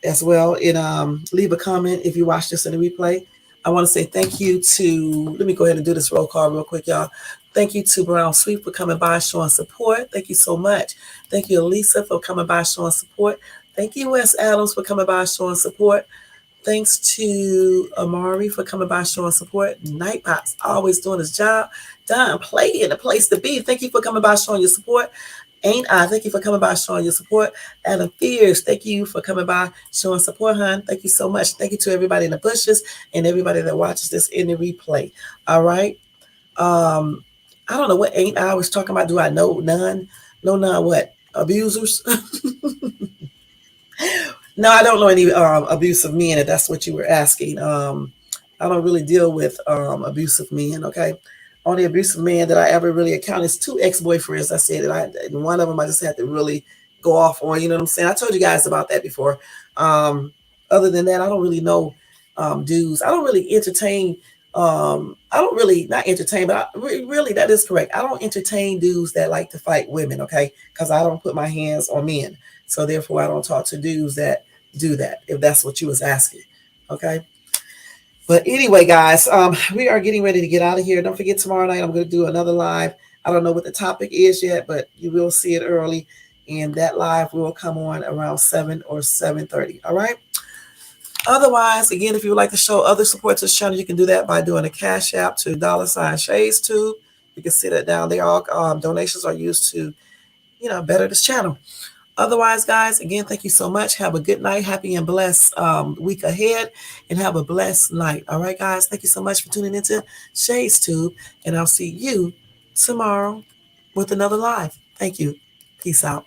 as well. And leave a comment if you watch this in the replay. I want to say thank you to, let me go ahead and do this roll call real quick, y'all. Thank you to Brown Sweet for coming by, showing support. Thank you so much. Thank you, Elisa, for coming by, showing support. Thank you, Wes Adams, for coming by, showing support. Thanks to Amari for coming by, showing support. Nightbox always doing his job. Don Play in the place to be. Thank you for coming by, showing your support. Ain't I? Thank you for coming by, showing your support. Adam Fears, thank you for coming by, showing support, hon. Thank you so much. Thank you to everybody in the bushes and everybody that watches this in the replay. All right. I don't know what Ain't I was talking about. Do I know none? No, none what? Abusers? No, I don't know any abusive men, if that's what you were asking. I don't really deal with abusive men, okay? Only abusive man that I ever really encountered is 2 ex-boyfriends. I said that and one of them I just had to really go off on, you know what I'm saying? I told you guys about that before. Other than that, I don't really know dudes. I don't really entertain, I don't really, not entertain, but really that is correct. I don't entertain dudes that like to fight women, okay? Because I don't put my hands on men. So therefore, I don't talk to dudes that do that, if that's what you was asking. Okay. But anyway, guys, we are getting ready to get out of here. Don't forget, tomorrow night I'm going to do another live. I don't know what the topic is yet, but you will see it early. And that live will come on around 7 or 7:30. All right. Otherwise, again, if you would like to show other support to this channel, you can do that by doing a Cash App to $ShadesTube. You can see that down there. All donations are used to, better this channel. Otherwise, guys, again, thank you so much. Have a good night. Happy and blessed week ahead. And have a blessed night. All right, guys. Thank you so much for tuning into ShadesTube. And I'll see you tomorrow with another live. Thank you. Peace out.